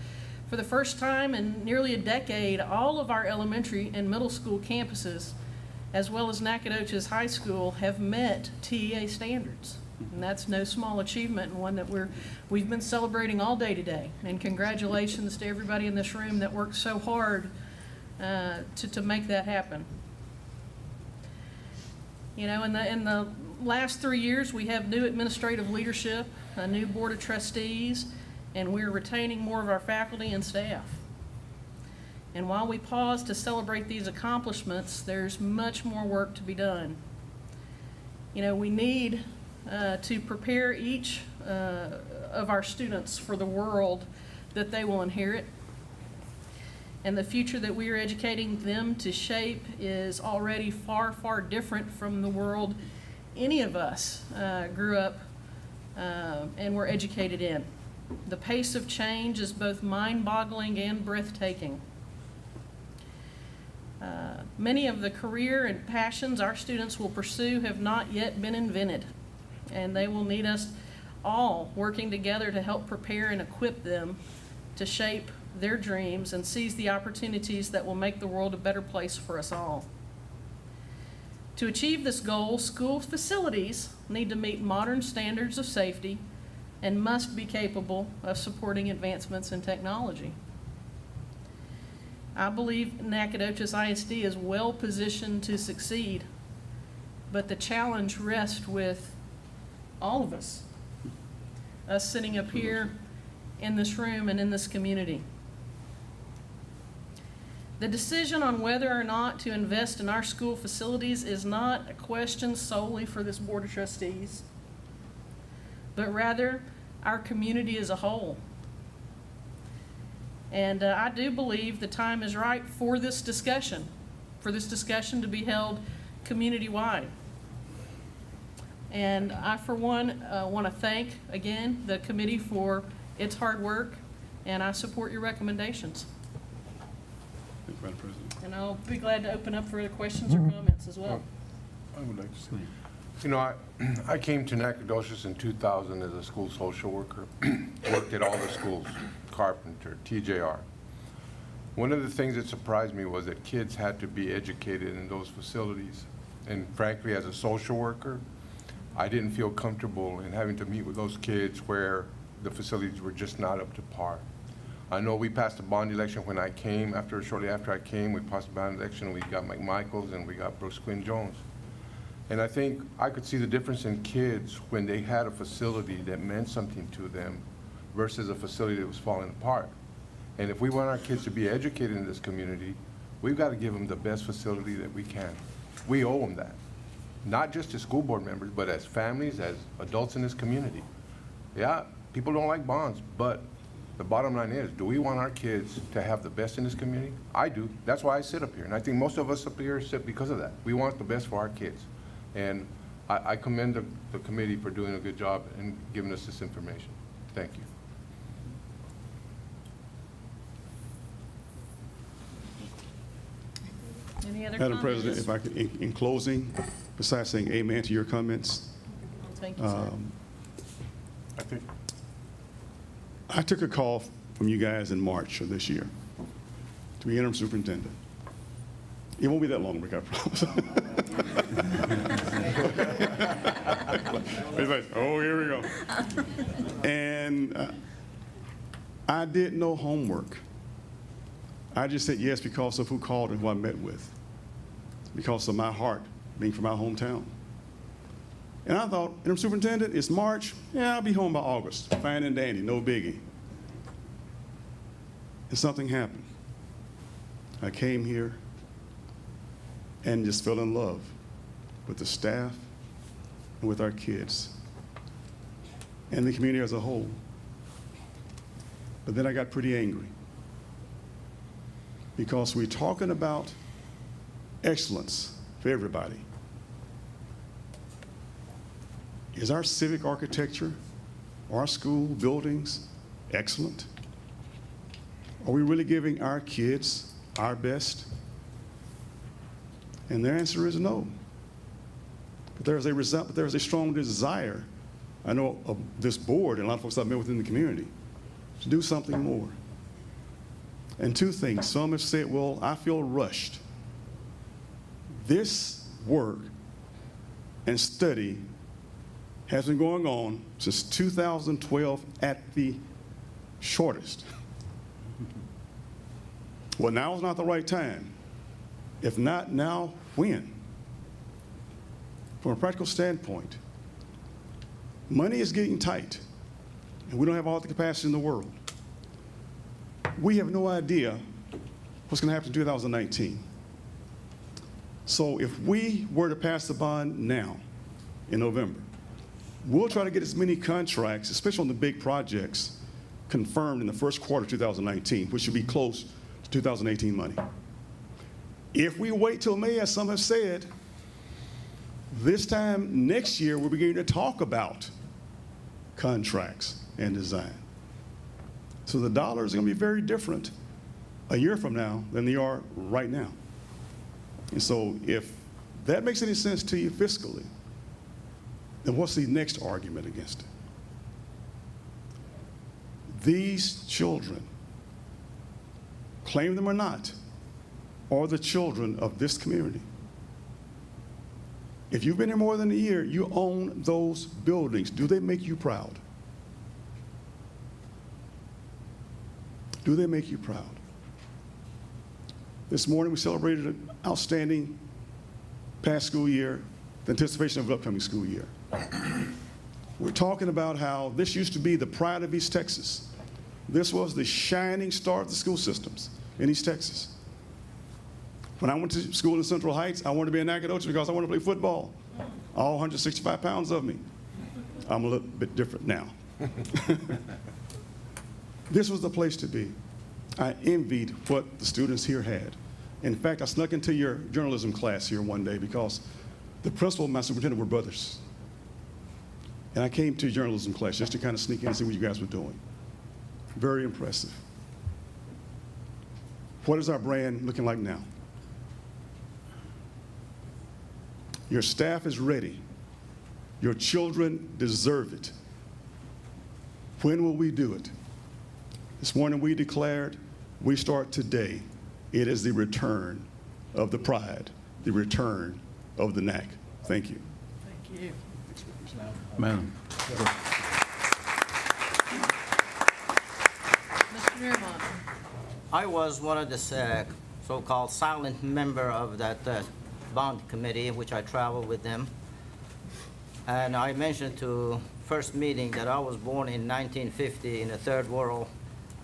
first time in nearly a decade, all of our elementary and middle school campuses, as well as Nacogdoches High School, have met TEA standards. And that's no small achievement, and one that we've been celebrating all day today. And congratulations to everybody in this room that worked so hard to make that happen. You know, in the last 3 years, we have new administrative leadership, a new board of trustees, and we're retaining more of our faculty and staff. And while we pause to celebrate these accomplishments, there's much more work to be done. You know, we need to prepare each of our students for the world that they will inherit. And the future that we are educating them to shape is already far, far different from the world any of us grew up and were educated in. The pace of change is both mind-boggling and breathtaking. Many of the career and passions our students will pursue have not yet been invented, and they will need us all working together to help prepare and equip them to shape their dreams and seize the opportunities that will make the world a better place for us all. To achieve this goal, school facilities need to meet modern standards of safety and must be capable of supporting advancements in technology. I believe Nacogdoches ISD is well positioned to succeed, but the challenge rests with all of us sitting up here in this room and in this community. The decision on whether or not to invest in our school facilities is not a question solely for this Board of Trustees, but rather our community as a whole. And I do believe the time is right for this discussion to be held community-wide. And I, for one, want to thank, again, the committee for its hard work, and I support your recommendations. Thank you, Madam President. And I'll be glad to open up for questions or comments as well. I would like to say, You know, I came to Nacogdoches in 2000 as a school social worker, worked at all the schools, Carpenter, TJR. One of the things that surprised me was that kids had to be educated in those facilities. And frankly, as a social worker, I didn't feel comfortable in having to meet with those kids where the facilities were just not up to par. I know we passed a bond election when I came. Shortly after I came, we passed a bond election. We got Mike Michaels and we got Brooks Quinn Jones. And I think I could see the difference in kids when they had a facility that meant something to them versus a facility that was falling apart. And if we want our kids to be educated in this community, we've got to give them the best facility that we can. We owe them that, not just as school board members, but as families, as adults in this community. Yeah, people don't like bonds, but the bottom line is, do we want our kids to have the best in this community? I do. That's why I sit up here. And I think most of us up here sit because of that. We want the best for our kids. And I commend the committee for doing a good job and giving us this information. Thank you. Any other Madam comments? President, if I could, in closing, besides saying amen to your comments, Thank you, sir. I think I took a call from you guys in March of this year to be interim superintendent. It won't be that long, Rick, I promise. It's like, oh, here we go. And I did no homework. I just said yes because of who called and who I met with, because of my heart being from my hometown. And I thought, interim superintendent, it's March. Yeah, I'll be home by August. Fine and dandy, no biggie. And something happened. I came here and just fell in love with the staff and with our kids and the community as a whole. But then I got pretty angry because we're talking about excellence for everybody. Is our civic architecture, our school buildings excellent? Are we really giving our kids our best? And their answer is no. But there is a strong desire, I know, of this board and a lot of folks I've met within the community, to do something more. And two things. Some have said, well, I feel rushed. This work and study has been going on since 2012 at the shortest. Well, now is not the right time. If not now, when? From a practical standpoint, money is getting tight, and we don't have all the capacity in the world. We have no idea what's going to happen in 2019. So if we were to pass the bond now, in November, we'll try to get as many contracts, especially on the big projects, confirmed in the first quarter of 2019, which should be close to 2018 money. If we wait till May, as some have said, this time next year, we're beginning to talk about contracts and design. So the dollars are going to be very different a year from now than they are right now. And so if that makes any sense to you fiscally, then what's the next argument against it? These children, claim them or not, are the children of this community. If you've been here more than a year, you own those buildings. Do they make you proud? Do they make you proud? This morning we celebrated an outstanding past school year, the anticipation of the upcoming school year. We're talking about how this used to be the pride of East Texas. This was the shining star of the school systems in East Texas. When I went to school in Central Heights, I wanted to be in Nacogdoches because I wanted to play football. All 165 pounds of me. I'm a little bit different now. This was the place to be. I envied what the students here had. In fact, I snuck into your journalism class here one day because the principal and my superintendent were brothers. And I came to journalism class just to kind of sneak in and see what you guys were doing. Very impressive. What is our brand looking like now? Your staff is ready Your children deserve it. When will we do it? This morning we declared, we start today. It is the return of the pride, the return of the NAC. Thank you. Thank you. Madam, Mr. Mirabon. I was one of the so-called silent member of that bond committee, which I traveled with them. And I mentioned to first meeting that I was born in 1950 in the third world,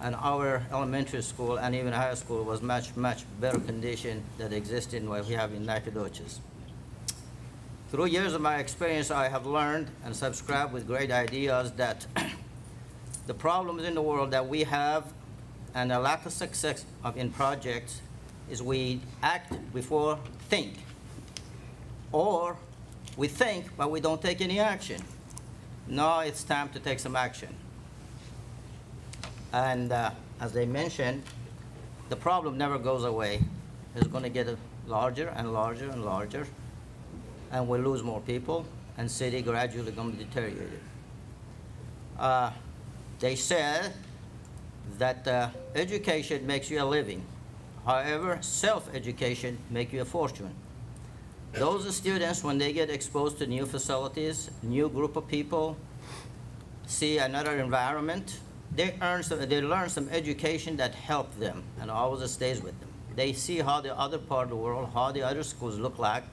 and our elementary school and even high school was much, much better condition that existed in what we have in Nacogdoches. Through years of my experience, I have learned and subscribed with great ideas that the problems in the world that we have and the lack of success in projects is we act before think. Or we think, but we don't take any action. Now it's time to take some action. And as they mentioned, the problem never goes away. It's going to get larger and larger and larger, and we'll lose more people, and city gradually going to deteriorate. They said that education makes you a living. However, self-education makes you a fortune. Those students, when they get exposed to new facilities, new group of people, see another environment, they learn some education that helps them and always stays with them. They see how the other part of the world, how the other schools look like,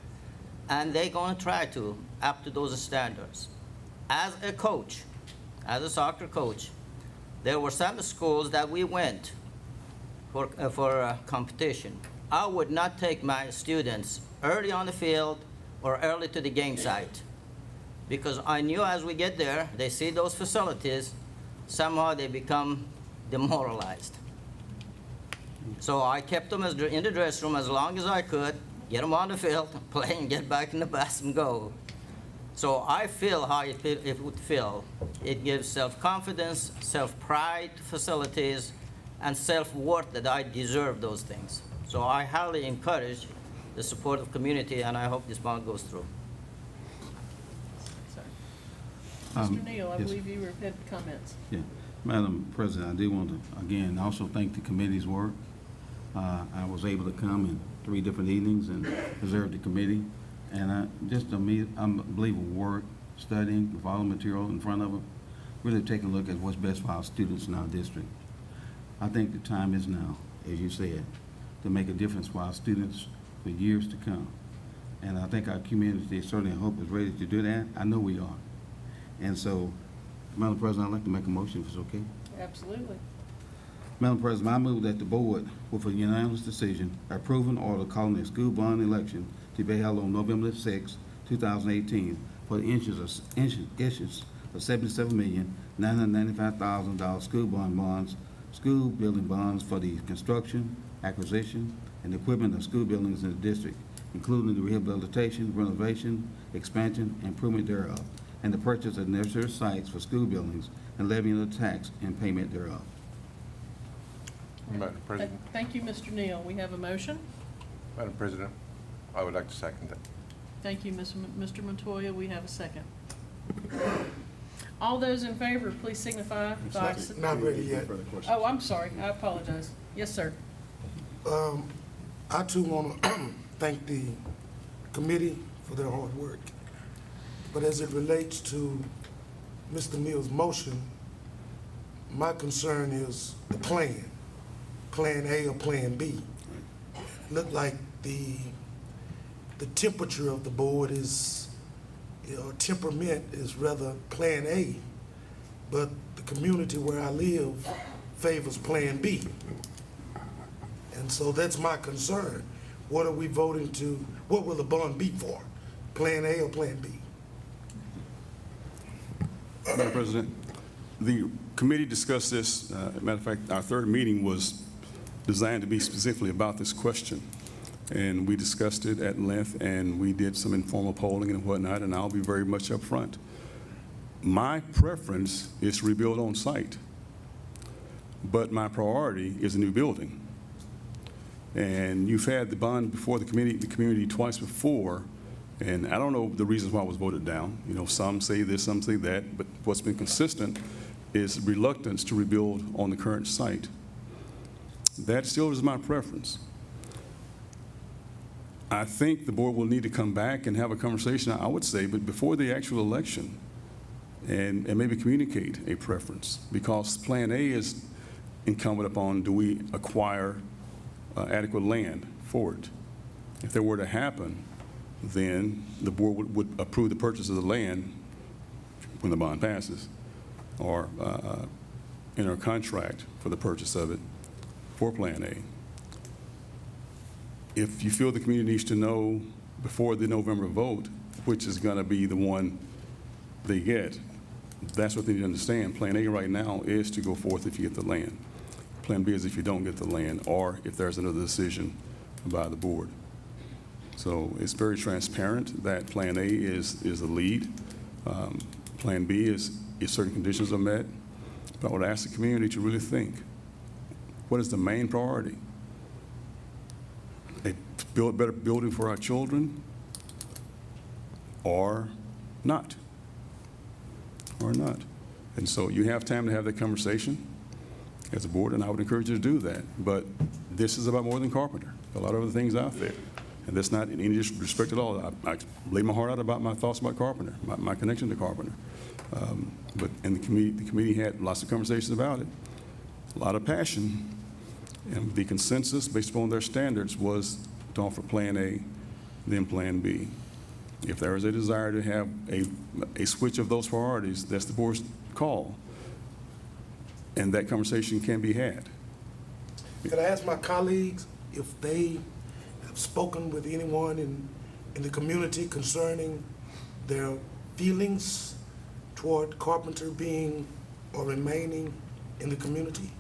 and they're going to try to up to those standards. As a coach, as a soccer coach, there were some schools that we went for competition. I would not take my students early on the field or early to the game site, because I knew as we get there, they see those facilities, somehow they become demoralized. So I kept them in the dressing room as long as I could, get them on the field, play, and get back in the bus and go. So I feel how it would feel. It gives self-confidence, self-pride to facilities, and self-worth that I deserve those things. So I highly encourage the support of community, and I hope this bond goes through. Mr. Neal, I yes. believe you had comments. yeah. Madam President, I do want to, again, also thank the committee's work. I was able to come in 3 different evenings and observe the committee. And just unbelievable work, studying with all the material in front of them, really taking a look at what's best for our students in our district. I think the time is now, as you said, to make a difference for our students for years to come. And I think our community, certainly I hope, is ready to do that. I know we are. And so, Madam President, I'd like to make a motion if it's okay. Absolutely. Madam President, I move that the board, with a unanimous decision, approve an order calling a school bond election to be held on November 6, 2018, for the issuance of $77,995,000 school bonds, school building bonds for the construction, acquisition, and equipment of school buildings in the district, including the rehabilitation, renovation, expansion, and improvement thereof, and the purchase of necessary sites for school buildings, and levying of tax and payment thereof. Madam President, Thank you, Mr. Neal. We have a motion. Madam President, I would like to second that. Thank you, Mr. Montoya. We have a second. All those in favor, please signify by... Not ready yet. Oh, I'm sorry. I apologize. Yes, sir. I too want to thank the committee for their hard work. But as it relates to Mr. Neal's motion, my concern is the plan A or Plan B. It looked like the temperature of the board is, temperament is rather Plan A, but the community where I live favors Plan B. And so that's my concern. What are we voting to, what will the bond be for? Plan A or Plan B? Madam President, the committee discussed this. Matter of fact, our 3rd meeting was designed to be specifically about this question. And we discussed it at length, and we did some informal polling and whatnot, and I'll be very much upfront. My preference is to rebuild on site, but my priority is a new building. And you've had the bond before the community twice before, And I don't know the reasons why it was voted down. You know, some say this, some say that, but what's been consistent is reluctance to rebuild on the current site. That still is my preference. I think the board will need to come back and have a conversation, I would say, but before the actual election, and maybe communicate a preference, because Plan A is incumbent upon, do we acquire adequate land for it? If that were to happen, then the board would approve the purchase of the land when the bond passes, or enter a contract for the purchase of it for Plan A. If you feel the community needs to know before the November vote, which is going to be the one they get, that's what they need to understand. Plan A right now is to go forth if you get the land. Plan B is if you don't get the land, or if there's another decision by the board. So it's very transparent that Plan A is the lead. Plan B is if certain conditions are met. But I would ask the community to really think, what is the main priority? A better building for our children, or not? Or not? And so you have time to have that conversation as a board, and I would encourage you to do that. But this is about more than Carpenter. A lot of other things out there. And that's not in any disrespect at all. I lay my heart out about my thoughts about Carpenter, my connection to Carpenter. And the committee had lots of conversations about it, a lot of passion. And the consensus, based upon their standards, was to offer Plan A, then Plan B. If there is a desire to have a switch of those priorities, that's the board's call. And that conversation can be had. Could I ask my colleagues if they have spoken with anyone in the community concerning their feelings toward Carpenter being or remaining in the community?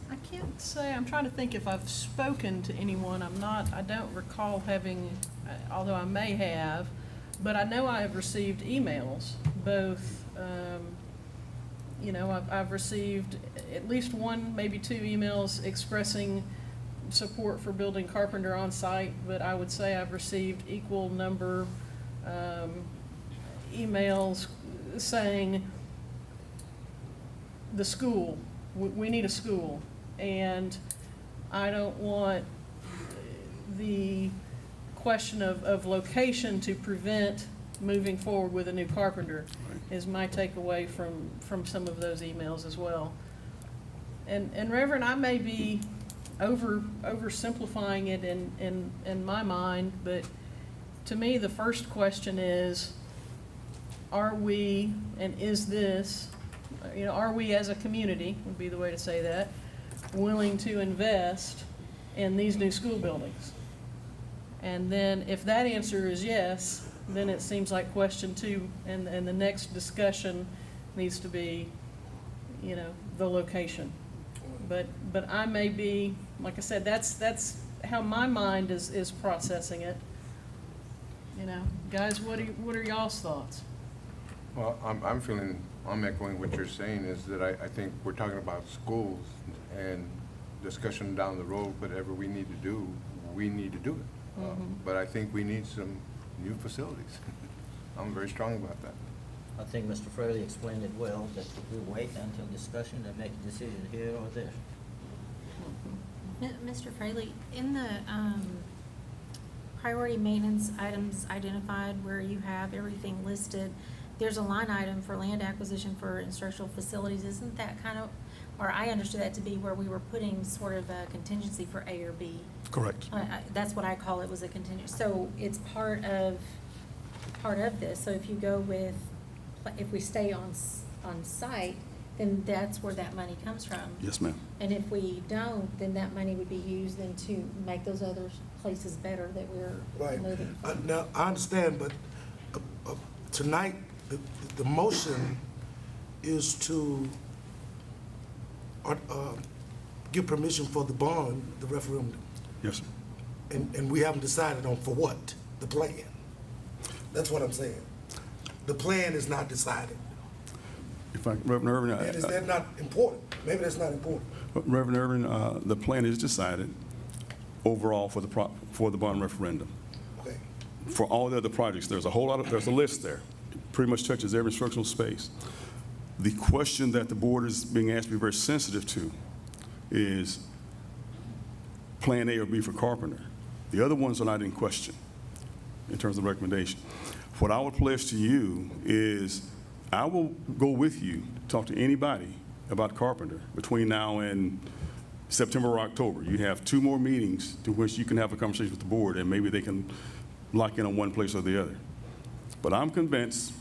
I can't say, I'm trying to think if I've spoken to anyone. I don't recall having, although I may have, but I know I have received emails, both, I've received at least one, maybe two emails expressing support for building Carpenter on site, but I would say I've received equal number emails saying the school, we need a school, and I don't want the question of location to prevent moving forward with a new Carpenter, is my takeaway from some of those emails as well. And Reverend, I may be oversimplifying it in my mind, but to me, the first question is, are we, and is this, are we as a community, would be the way to say that, willing to invest in these new school buildings? And then if that answer is yes, then it seems like question two, and the next discussion needs to be, the location. But I may be, like I said, that's how my mind is processing it. Guys, what are y'all's thoughts? Well, I'm echoing what you're saying, is that I think we're talking about schools and discussion down the road, whatever we need to do, we need to do it. But I think we need some new facilities. I'm very strong about that. I think Mr. Fraley explained it well, that we wait until discussion and make a decision here or there. Mr. Fraley, in the priority maintenance items identified where you have everything listed, there's a line item for land acquisition for instructional facilities. Isn't that kind of, or I understood that to be where we were putting sort of a contingency for A or B? Correct. That's what I call it, was a contingency. So it's part of this. So if you go with, if we stay on site, then that's where that money comes from. Yes, ma'am. And if we don't, then that money would be used then to make those other places better that we're Right. moving. Now, I understand, but tonight, the motion is to give permission for the bond, the referendum. Yes, sir. And we haven't decided on for what, the plan. That's what I'm saying. The plan is not decided. If I, Reverend Irvin, And is that not important? Maybe that's not important. Reverend Irvin, the plan is decided. overall for the bond referendum. Okay. For all the other projects, there's a list there. It pretty much touches every instructional space. The question that the board is being asked to be very sensitive to is Plan A or B for Carpenter. The other ones are not in question in terms of recommendation. What I would pledge to you is I will go with you to talk to anybody about Carpenter between now and September or October. You have 2 more meetings to which you can have a conversation with the board, and maybe they can lock in on one place or the other. But I'm convinced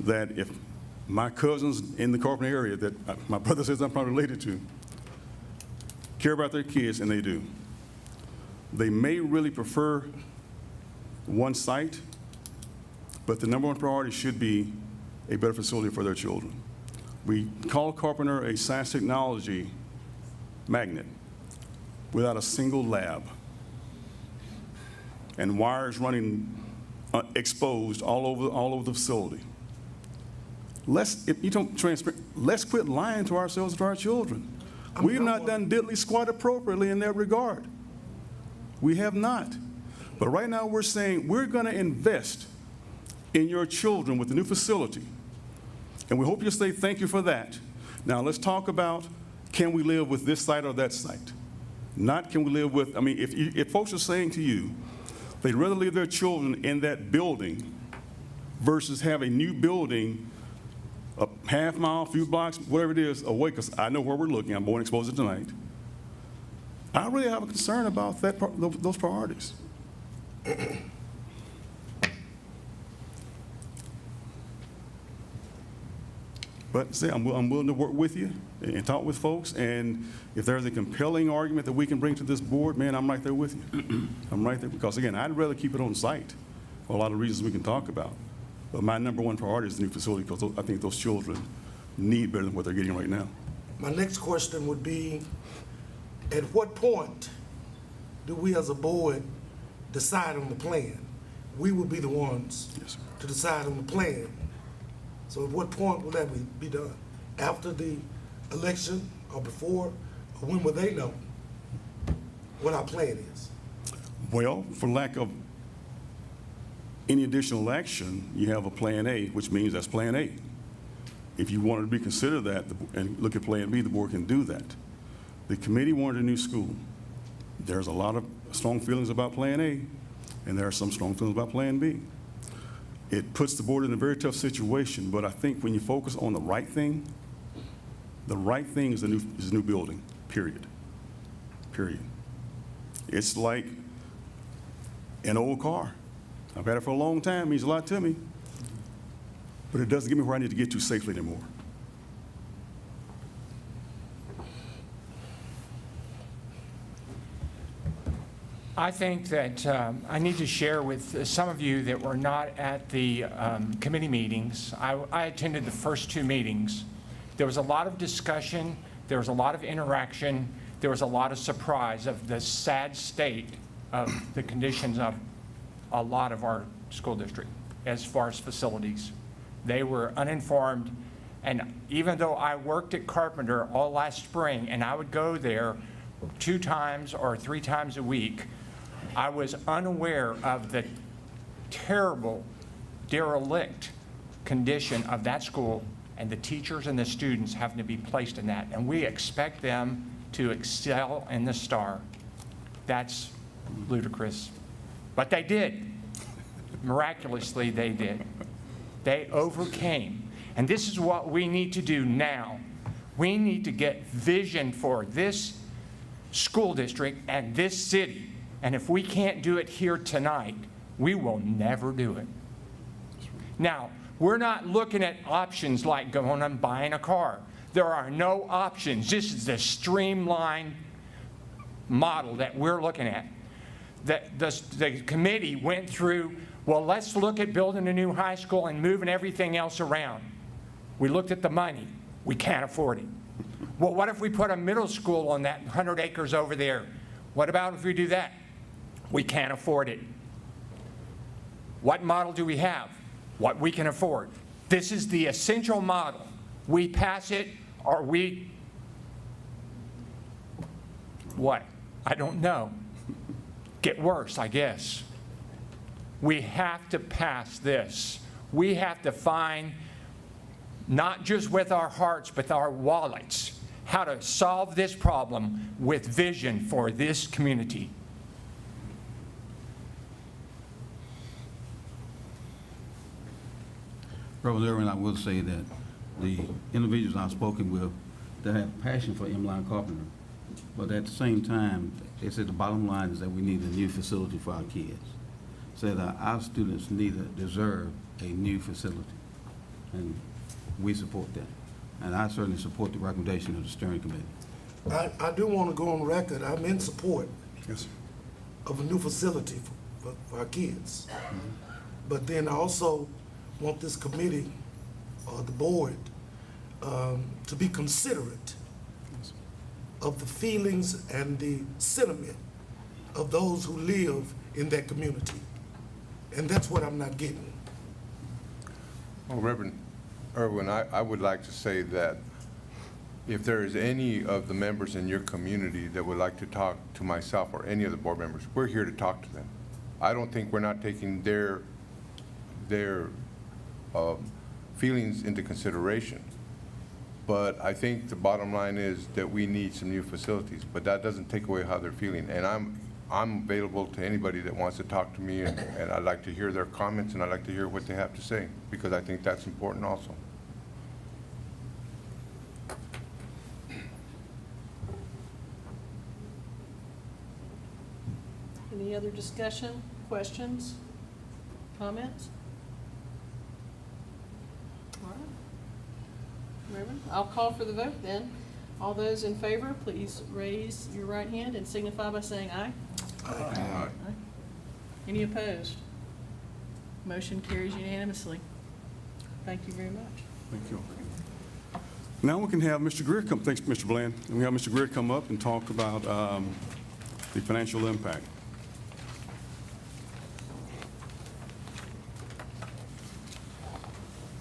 that if my cousins in the Carpenter area that my brother says I'm probably related to care about their kids, and they do, they may really prefer one site, but the number 1 priority should be a better facility for their children. We call Carpenter a science technology magnet without a single lab and wires running exposed all over the facility. Let's quit lying to ourselves and to our children. We've not done diddly squat appropriately in that regard. We have not. But right now we're saying we're going to invest in your children with the new facility. And we hope you'll say thank you for that. Now let's talk about, can we live with this site or that site? Not can we live with, I mean, if folks are saying to you, they'd rather leave their children in that building versus have a new building a half mile, few blocks, whatever it is, away, because I know where we're looking. I'm going to expose it tonight. I really have a concern about those priorities. But say, I'm willing to work with you and talk with folks, and if there's a compelling argument that we can bring to this board, man, I'm right there with you. I'm right there, because again, I'd rather keep it on site for a lot of reasons we can talk about. But my number 1 priority is the new facility, because I think those children need better than what they're getting right now. My next question would be, at what point do we as a board decide on the plan? We will be the ones to decide on the plan. So at what point will that be done? After the election or before? Or when will they know what our plan is? Well, for lack of any additional action, you have a Plan A, which means that's Plan A. If you wanted to reconsider that and look at Plan B, the board can do that. The committee wanted a new school. There's a lot of strong feelings about Plan A, and there are some strong feelings about Plan B. It puts the board in a very tough situation, but I think when you focus on the right thing is the new building, period. Period. It's like an old car. I've had it for a long time, it means a lot to me, but it doesn't get me where I need to get to safely anymore. I think that I need to share with some of you that were not at the committee meetings. I attended the first 2 meetings. There was a lot of discussion, there was a lot of interaction, there was a lot of surprise of the sad state of the conditions of a lot of our school district as far as facilities. They were uninformed, and even though I worked at Carpenter all last spring and I would go there 2 times or 3 times a week, I was unaware of the terrible, derelict condition of that school and the teachers and the students having to be placed in that. And we expect them to excel in the STAR. That's ludicrous. But they did. Miraculously, they did. They overcame. And this is what we need to do now. We need to get vision for this school district and this city. And if we can't do it here tonight, we will never do it. Now, we're not looking at options like going and buying a car. There are no options. This is the streamlined model that we're looking at. The committee went through, well, let's look at building a new high school and moving everything else around. We looked at the money. We can't afford it. Well, what if we put a middle school on that 100 acres over there? What about if we do that? We can't afford it. What model do we have? What we can afford. This is the essential model. We pass it or we, what? I don't know. get worse, I guess. We have to pass this. We have to find, not just with our hearts, but our wallets, how to solve this problem with vision for this community. Reverend Irwin, I will say that the individuals I've spoken with, they have passion for M-line carpenter, but at the same time, they said the bottom line is that we need a new facility for our kids. Said our students deserve a new facility, and we support that. And I certainly support the recommendation of the steering committee. I do want to go on record, I'm in support Yes, sir. of a new facility for our kids. But then I also want this committee, or the board, to be considerate of the feelings and the sentiment of those who live in that community. And that's what I'm not getting. Well, Reverend Irwin, I would like to say that if there is any of the members in your community that would like to talk to myself or any of the board members, we're here to talk to them. I don't think we're not taking their feelings into consideration. But I think the bottom line is that we need some new facilities, but that doesn't take away how they're feeling. And I'm available to anybody that wants to talk to me, and I'd like to hear their comments, and I'd like to hear what they have to say, because I think that's important also. Any other discussion, questions, comments? All right. Reverend, I'll call for the vote then. All those in favor, please raise your right hand and signify by saying aye. Aye. Any opposed? Motion carries unanimously. Thank you very much. Thank you. Now we can have Mr. Greer come, thanks, Mr. Bland. And we have Mr. Greer come up and talk about the financial impact.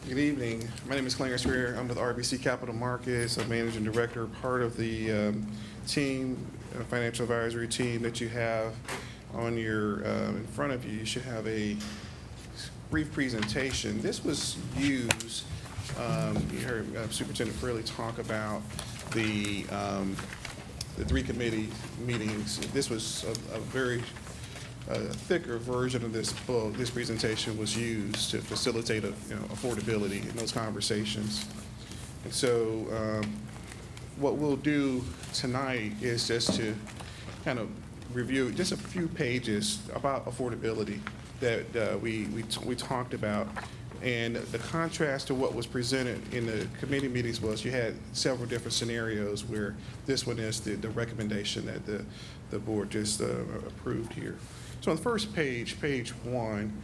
Good evening. My name is Clarence Greer. I'm with RBC Capital Markets. I'm managing director, part of the team, financial advisory team that you have on your, in front of you. You should have a brief presentation. This was used, you heard Superintendent Fraley talk about the 3 committee meetings. This was a very thicker version of this book. This presentation was used to facilitate affordability in those conversations. And so what we'll do tonight is just to kind of review just a few pages about affordability that we talked about. And the contrast to what was presented in the committee meetings was you had several different scenarios where this one is the recommendation that the board just approved here. So on the first page, page 1,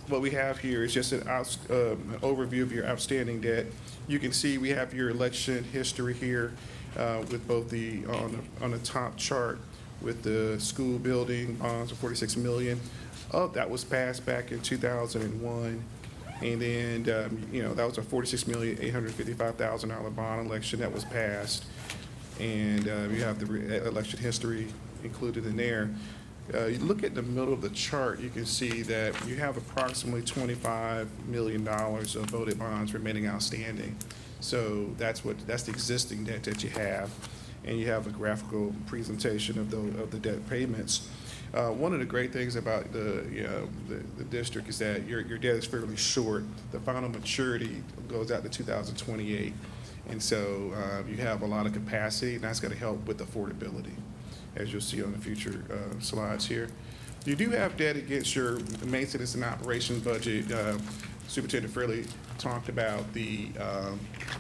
what we have here is just an overview of your outstanding debt. You can see we have your election history here with both on the top chart with the school building bonds of $46 million. That was passed back in 2001. And then, that was a $46,855,000 bond election that was passed. And you have the election history included in there. You look at the middle of the chart, you can see that you have approximately $25 million of voted bonds remaining outstanding. So that's the existing debt that you have, and you have a graphical presentation of the debt payments. One of the great things about the district is that your debt is fairly short. The final maturity goes out to 2028, and so you have a lot of capacity, and that's going to help with affordability, as you'll see on the future slides here. You do have debt against your maintenance and operation budget. Superintendent Fraley talked about the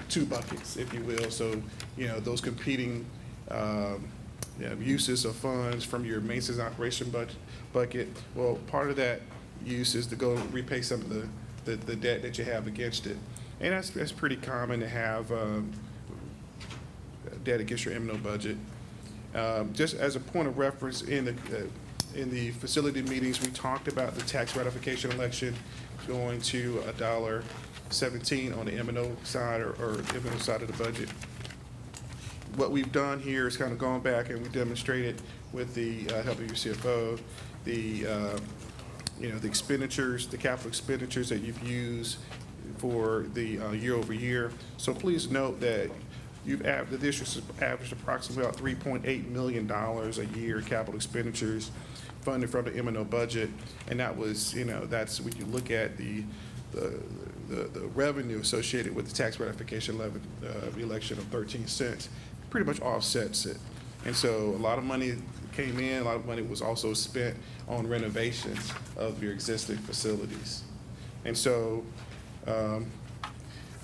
2 buckets, if you will. So, those competing uses of funds from your maintenance and operation bucket. Well, part of that use is to go repay some of the debt that you have against it. And that's pretty common to have debt against your M&O budget. Just as a point of reference, in the facility meetings, we talked about the tax ratification election going to $1.17 on the M&O side or M&O side of the budget. What we've done here is kind of gone back and we demonstrated with the help of your CFO, the the expenditures, the capital expenditures that you've used for the year over year. So please note that the district has averaged approximately about $3.8 million a year capital expenditures funded from the M&O budget, and that was, that's when you look at the revenue associated with the tax ratification election of 13 cents, pretty much offsets it. And so a lot of money came in, a lot of money was also spent on renovations of your existing facilities. And so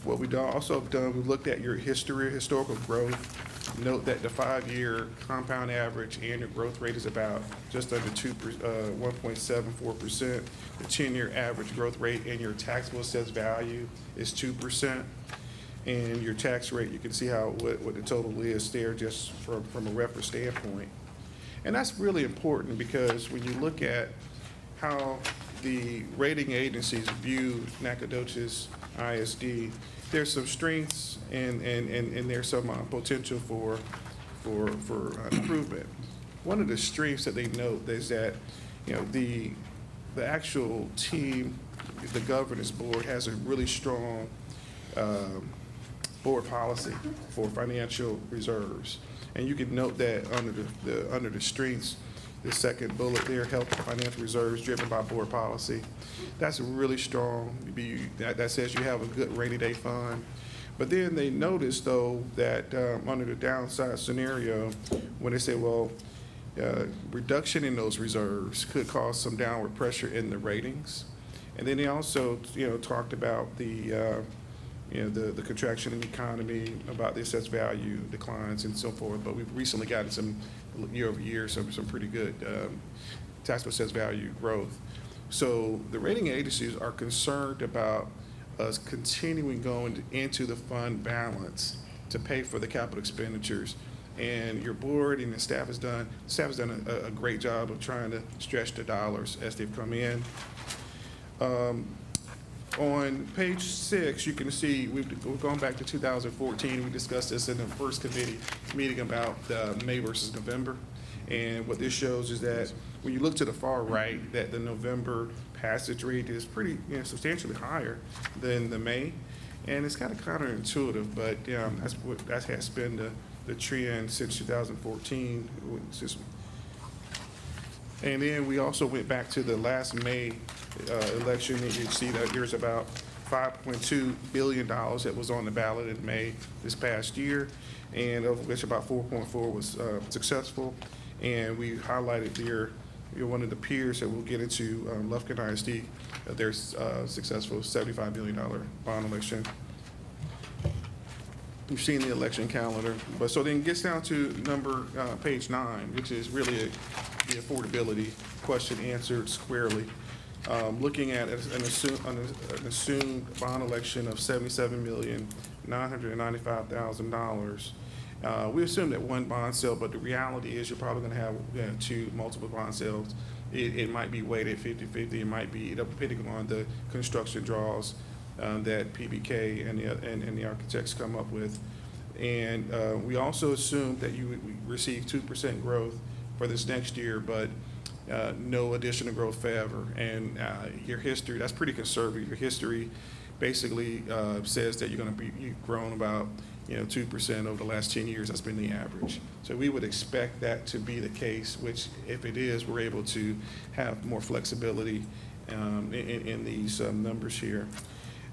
what we also have done, we looked at your historical growth. Note that the 5-year compound average annual growth rate is about just under 1.74%. The 10-year average growth rate in your taxable assessed value is 2%. And your tax rate, you can see what the total is there just from a reference standpoint. And that's really important because when you look at how the rating agencies view Nacogdoches ISD, there's some strengths and there's some potential for improvement. One of the strengths that they note is that the actual team, the governance board, has a really strong board policy for financial reserves, and you can note that under the strengths, the second bullet there, health and financial reserves driven by board policy. That's really strong. That says you have a good rainy day fund. But then they notice, though, that under the downside scenario, when they say, well, reduction in those reserves could cause some downward pressure in the ratings. And then they also, talked about the contraction in the economy, about the assessed value declines and so forth. But we've recently gotten some year over year, some pretty good taxable assessed value growth. So the rating agencies are concerned about us continuing going into the fund balance to pay for the capital expenditures. And your board and the staff has done a great job of trying to stretch the dollars as they've come in. On page 6, you can see we've gone back to 2014. We discussed this in the first committee meeting about May versus November. And what this shows is that when you look to the far right, that the November passage rate is pretty substantially higher than the May. And it's kind of counterintuitive, but that has been the trend since 2014. And then we also went back to the last May election, and you see that there's about $5.2 billion that was on the ballot in May this past year, and of which about 4.4 was successful. And we highlighted there, one of the peers that we'll get into, Lufkin ISD, their successful $75 billion bond election. We've seen the election calendar, but so then it gets down to page 9, which is really the affordability question answered squarely. Looking at an assumed bond election of $77,995,000. We assume that one bond sale, but the reality is you're probably going to have multiple bond sales. It might be weighted 50-50. It might be depending on the construction draws that PBK and the architects come up with. And we also assume that you would receive 2% growth for this next year, but no additional growth forever. And your history, that's pretty conservative. Your history basically says that you've grown about 2% over the last 10 years. That's been the average. So we would expect that to be the case, which if it is, we're able to have more flexibility in these numbers here.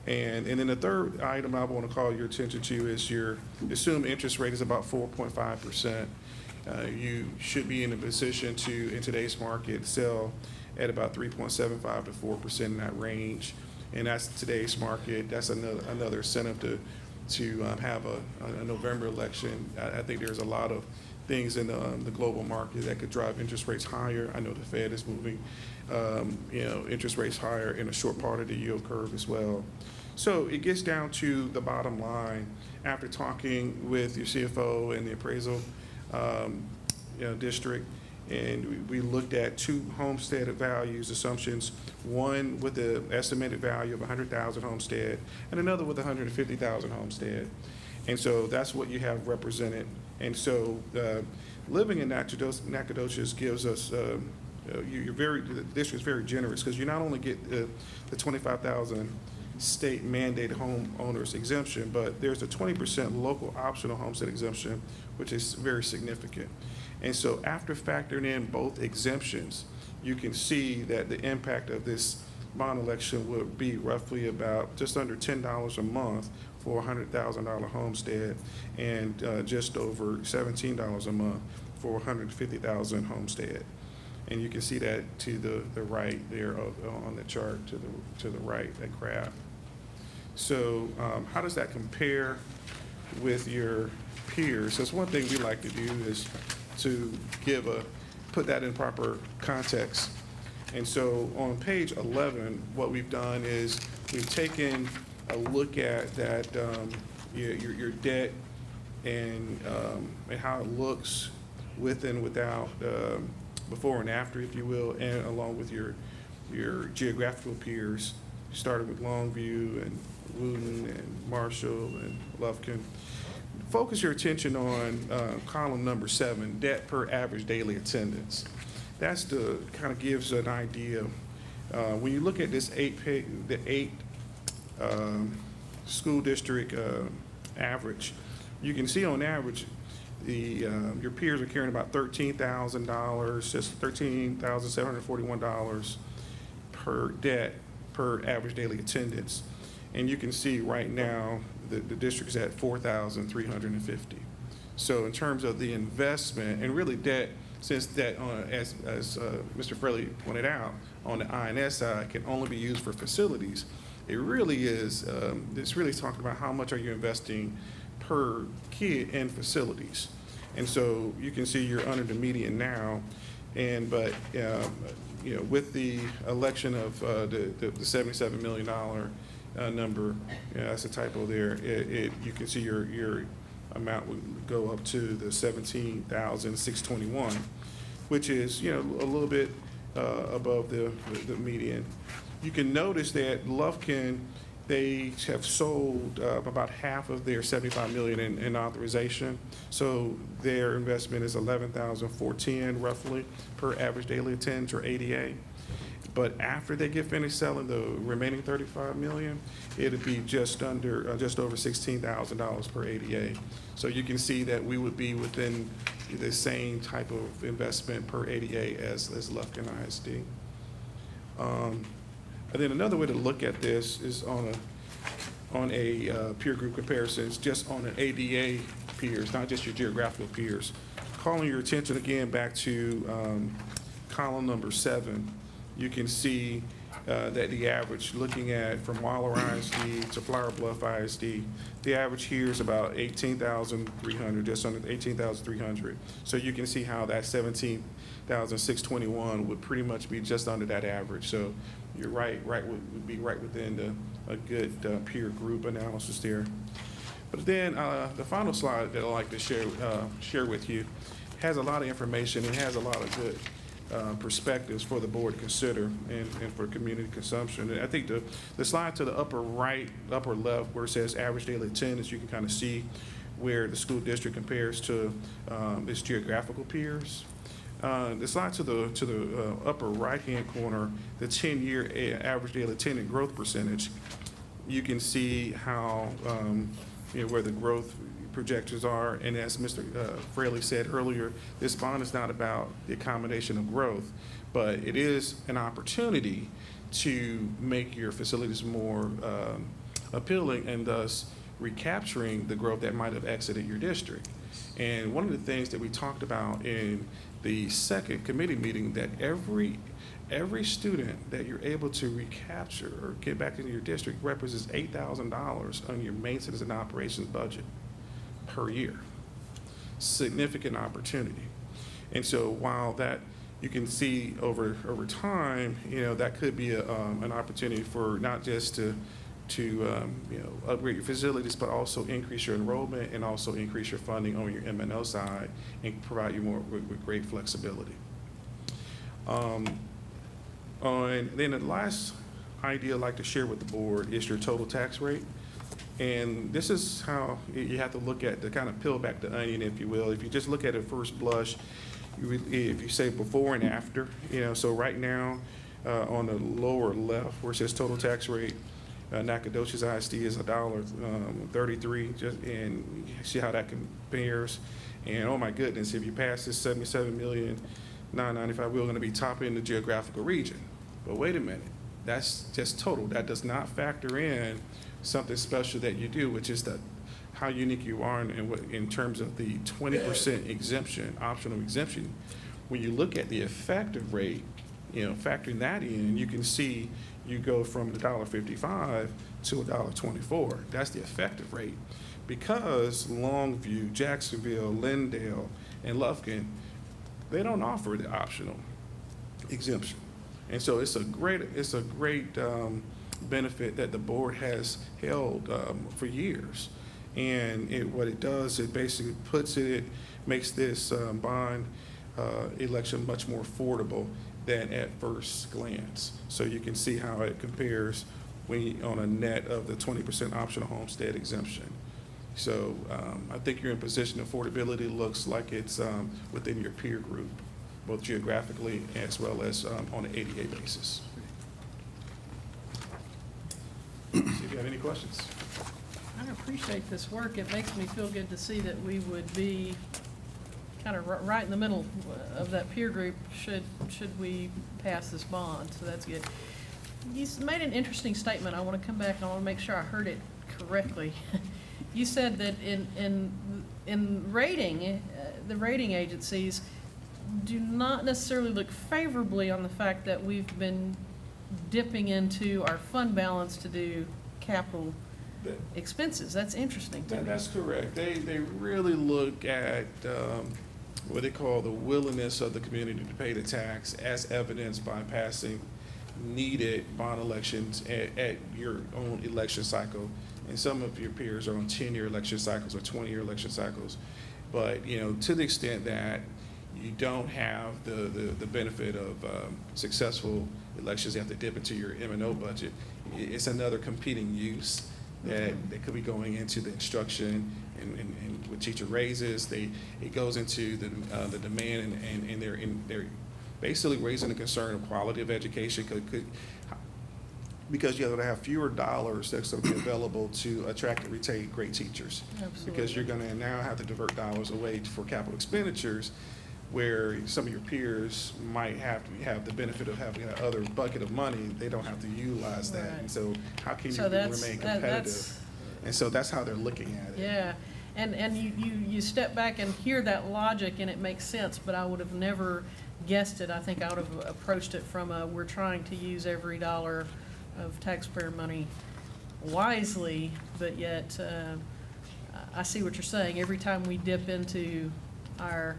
And then the third item I want to call your attention to is your assumed interest rate is about 4.5%. You should be in a position to, in today's market, sell at about 3.75 to 4% in that range. And that's today's market. That's another incentive to have a November election. I think there's a lot of things in the global market that could drive interest rates higher. I know the Fed is moving interest rates higher in a short part of the yield curve as well. So it gets down to the bottom line. After talking with your CFO and the appraisal district, and we looked at 2 homestead values assumptions, one with the estimated value of 100,000 homestead and another with 150,000 homestead. And so that's what you have represented. And so living in Nacogdoches gives us, the district is very generous, because you not only get the 25,000 state mandated homeowners exemption, but there's a 20% local optional homestead exemption, which is very significant. And so after factoring in both exemptions, you can see that the impact of this bond election would be roughly about just under $10 a month for a $100,000 homestead, and just over $17 a month for a $150,000 homestead. And you can see that to the right there on the chart, to the right, that graph. So how does that compare with your peers? So it's one thing we like to do is to put that in proper context. And so on page 11, what we've done is we've taken a look at that, your debt and how it looks with and without, before and after, if you will, and along with your geographical peers, starting with Longview and Wooten and Marshall and Lufkin. Focus your attention on column number 7, debt per average daily attendance. That's kind of gives an idea. When you look at this the eight school district average, you can see on average your peers are carrying about $13,000, just $13,741 per debt per average daily attendance. And you can see right now the district's at $4,350. So in terms of the investment, and really debt, since that, as Mr. Fraley pointed out, on the INS side can only be used for facilities, it really is, it's really talking about how much are you investing per kid in facilities. And so you can see you're under the median now, but with the election of the $77 million number, that's a typo there, you can see your amount would go up to the $17,621, which is a little bit above the median. You can notice that Lufkin, they have sold about half of their $75 million in authorization. So their investment is $11,410 roughly per average daily attendance, or ADA. But after they get finished selling the remaining $35 million, it'll be just over $16,000 per ADA. So you can see that we would be within the same type of investment per ADA as Lufkin ISD. And then another way to look at this is on a peer group comparison. It's just on an ADA peers, not just your geographical peers. Calling your attention again back to column number 7, you can see that the average, looking at from Waller ISD to Flower Bluff ISD, the average here is about 18,300, just under 18,300. So you can see how that 17,621 would pretty much be just under that average. So you're right would be right within a good peer group analysis there. But then the final slide that I'd like to share with you has a lot of information and has a lot of good perspectives for the board to consider and for community consumption. And I think the slide to the upper right, upper left, where it says average daily attendance, you can kind of see where the school district compares to its geographical peers. The slide to the upper right-hand corner, the 10-year average daily attendance growth percentage, you can see how where the growth projections are. And as Mr. Fraley said earlier, this bond is not about the accommodation of growth, but it is an opportunity to make your facilities more appealing, and thus recapturing the growth that might have exited your district. And one of the things that we talked about in the second committee meeting, that every student that you're able to recapture or get back into your district represents $8,000 on your maintenance and operations budget per year. Significant opportunity. And so while that you can see over time, that could be an opportunity for not just to upgrade your facilities, but also increase your enrollment and also increase your funding on your M&O side and provide you more with great flexibility. And then the last idea I'd like to share with the board is your total tax rate. And this is how you have to look at, to kind of peel back the onion, if you will. If you just look at it first blush, if you say before and after, so right now, on the lower left, where it says total tax rate, Nacogdoches ISD is $1.33, and you see how that compares. And oh my goodness, if you pass this $77,995,000, we're going to be topping the geographical region. But wait a minute, that's just total. That does not factor in something special that you do, which is how unique you are in terms of the 20% exemption, optional exemption. When you look at the effective rate, factoring that in, you can see you go from $1.55 to $1.24. That's the effective rate. Because Longview, Jacksonville, Lindale, and Lufkin, they don't offer the optional exemption. And so it's a great benefit that the board has held for years. And what it does, it basically makes this bond election much more affordable than at first glance. So you can see how it compares on a net of the 20% optional homestead exemption. So I think you're in position. Affordability looks like it's within your peer group, both geographically as well as on an ADA basis. See if you have any questions. I appreciate this work. It makes me feel good to see that we would be kind of right in the middle of that peer group should we pass this bond, so that's good. You made an interesting statement. I want to come back and I want to make sure I heard it correctly. You said that in rating, the rating agencies do not necessarily look favorably on the fact that we've been dipping into our fund balance to do capital expenses. That's interesting to me. That's correct. They really look at what they call the willingness of the community to pay the tax, as evidenced by passing needed bond elections at your own election cycle. And some of your peers are on 10-year election cycles or 20-year election cycles. But to the extent that you don't have the benefit of successful elections, you have to dip into your M&O budget. It's another competing use that could be going into the instruction and with teacher raises. It goes into the demand, and they're basically raising the concern of quality of education because you're going to have fewer dollars that's going to be available to attract and retain great teachers. Absolutely. Because you're going to now have to divert dollars away for capital expenditures, where some of your peers might have to have the benefit of having that other bucket of money. They don't have to utilize that. Right. And so how can you remain competitive? That's, and so that's how they're looking at it. yeah, and you step back and hear that logic and it makes sense, but I would have never guessed it. I think I would have approached it from we're trying to use every dollar of taxpayer money wisely, but yet I see what you're saying. Every time we dip into our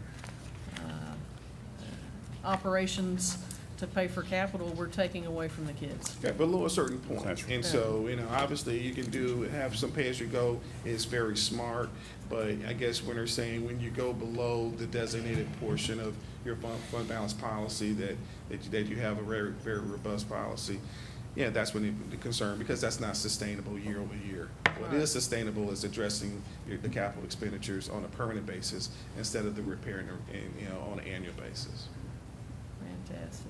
operations to pay for capital, we're taking away from the kids. Yeah, below a certain point. That's right. And so, obviously you can have some pay as you go is very smart, but I guess when they're saying when you go below the designated portion of your fund balance policy that you have a very, very robust policy, yeah, that's when the concern, because that's not sustainable year over year. What is sustainable is addressing the capital expenditures on a permanent basis instead of the repairing on an annual basis. Fantastic.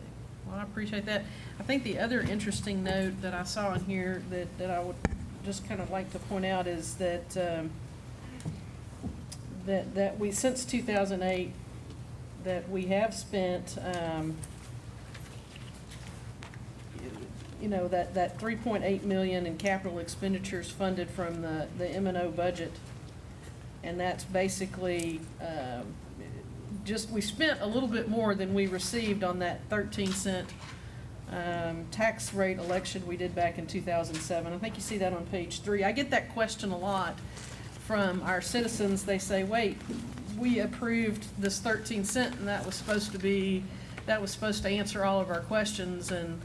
Well, I appreciate that. I think the other interesting note that I saw in here that I would just kind of like to point out is that that we, since 2008, that we have spent that 3.8 million in capital expenditures funded from the M&O budget, and that's basically we spent a little bit more than we received on that 13-cent tax rate election we did back in 2007. I think you see that on page 3. I get that question a lot from our citizens. They say, wait, we approved this 13 cent and that was supposed to answer all of our questions, and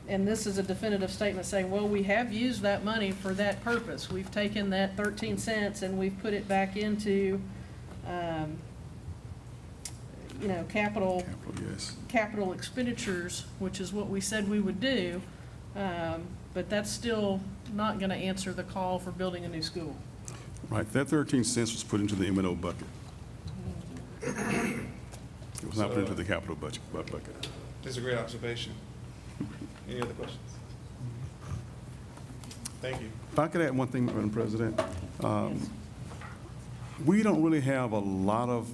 this is a definitive statement saying, well, we have used that money for that purpose. We've taken that 13 cents and we've put it back into capital expenditures, which is what we said we would do. But but that's still not gonna answer the call for building a new school. Right, that 13 cents was put into the M&O bucket. It was not put into the capital bucket. That's a great observation. Any other questions? Thank you. If I could add one thing, Madam President. Yes. We don't really have a lot of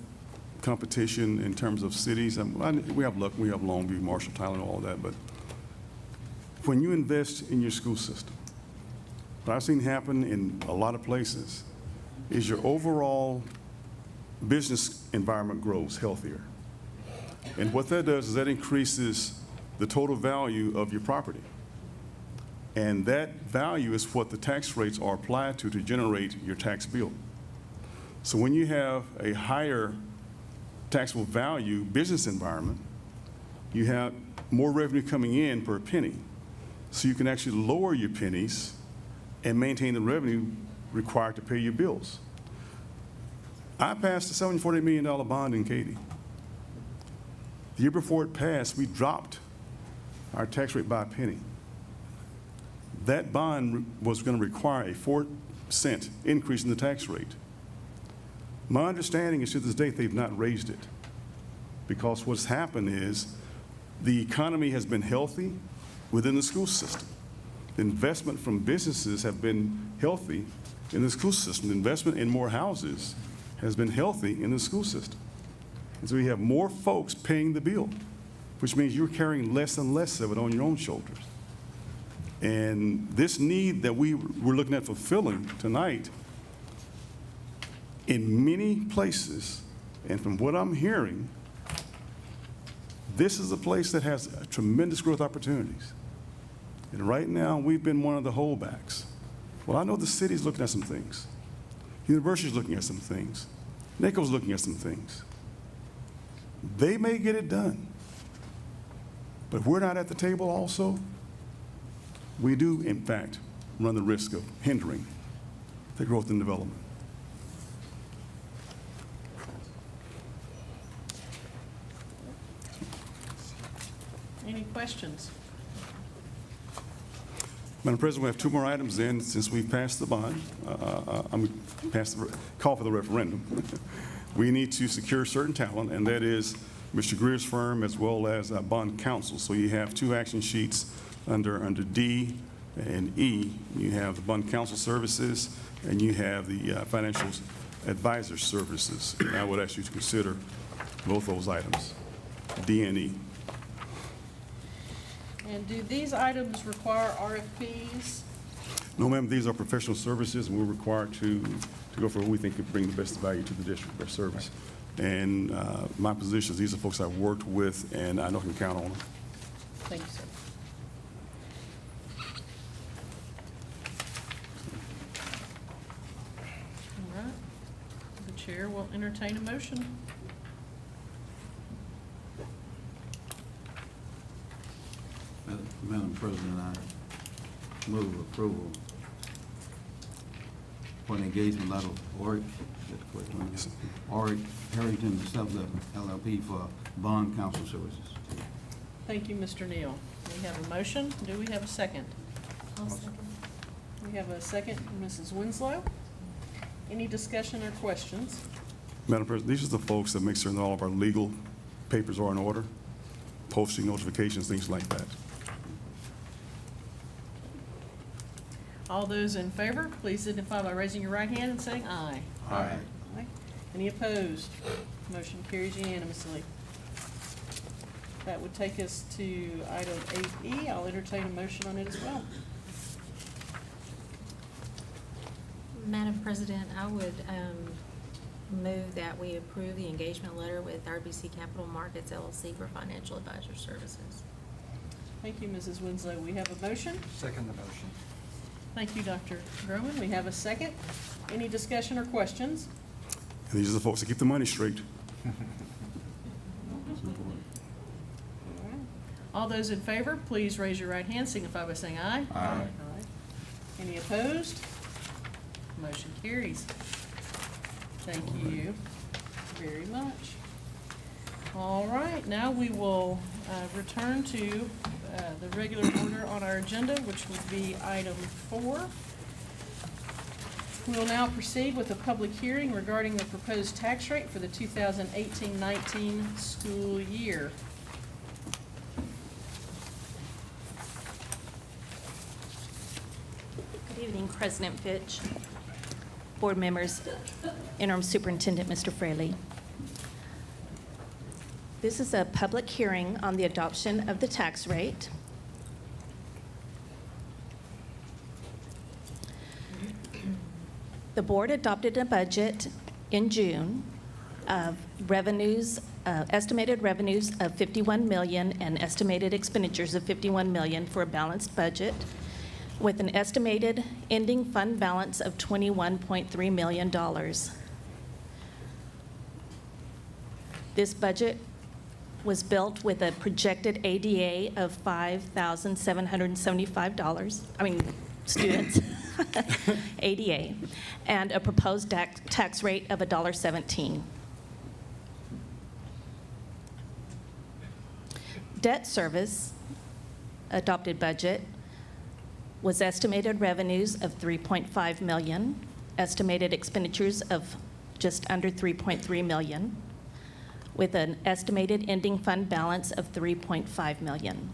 competition in terms of cities. We have Longview, Marshall, Tyler, and all that, but when you invest in your school system, what I've seen happen in a lot of places is your overall business environment grows healthier. And what that does is that increases the total value of your property. And that value is what the tax rates are applied to generate your tax bill. So when you have a higher taxable value business environment, you have more revenue coming in per penny. So you can actually lower your pennies and maintain the revenue required to pay your bills. I passed a $748 million bond in Katy. The year before it passed, we dropped our tax rate by a penny. That bond was going to require a 4-cent increase in the tax rate. My understanding is to this date they've not raised it, because what's happened is the economy has been healthy within the school system. The investment from businesses have been healthy in the school system. The investment in more houses has been healthy in the school system. And so we have more folks paying the bill, which means you're carrying less and less of it on your own shoulders. And this need that we're looking at fulfilling tonight, in many places, and from what I'm hearing, this is a place that has tremendous growth opportunities. And right now, we've been one of the holdbacks. Well, I know the city's looking at some things. University's looking at some things. NACO's looking at some things. They may get it done. But if we're not at the table also, we do, in fact, run the risk of hindering the growth and development. Any questions? Madam President, we have two more items then, since we've passed the bond. Call for the referendum. We need to secure certain talent, and that is Mr. Greer's firm as well as bond counsel. So you have two action sheets under D and E. You have the bond counsel services, and you have the financial advisor services. And I would ask you to consider both those items, D and E. And do these items require RFPs? No, ma'am, these are professional services, and we're required to go for what we think could bring the best value to the district, their service. And my positions, these are folks I've worked with, and I know I can count on them. Thank you, sir. All right. The chair will entertain a motion. Madam President, I move approval for an engagement letter of Oric, Oric Harrington Sutherland LLP for bond counsel services. Thank you, Mr. Neal. We have a motion. Do we have a second? I'll second. We have a second from Mrs. Winslow. Any discussion or questions? Madam President, these are the folks that make certain that all of our legal papers are in order, posting notifications, things like that. All those in favor, please signify by raising your right hand and saying aye. Aye. Aye. Any opposed? Motion carries unanimously. That would take us to item 8E. I'll entertain a motion on it as well. Madam President, I would move that we approve the engagement letter with RBC Capital Markets LLC for financial advisor services. Thank you, Mrs. Winslow. We have a motion. Second the motion. Thank you, Dr. Groman. We have a second. Any discussion or questions? And these are the folks that keep the money straight. All those in favor, please raise your right hand, signify by saying aye. Aye. Any opposed? Motion carries. Thank you very much. All right, now we will return to the regular order on our agenda, which would be item 4. We will now proceed with a public hearing regarding the proposed tax rate for the 2018-19 school year. Good evening, President Fitch, board members, Interim Superintendent Mr. Fraley. This is a public hearing on the adoption of the tax rate. The board adopted a budget in June of revenues, estimated revenues of $51 million and estimated expenditures of $51 million for a balanced budget, with an estimated ending fund balance of $21.3 million. This budget was built with a projected ADA of $5,775, students, ADA, and a proposed tax rate of $1.17. Debt service adopted budget was estimated revenues of $3.5 million, estimated expenditures of just under $3.3 million, with an estimated ending fund balance of $3.5 million.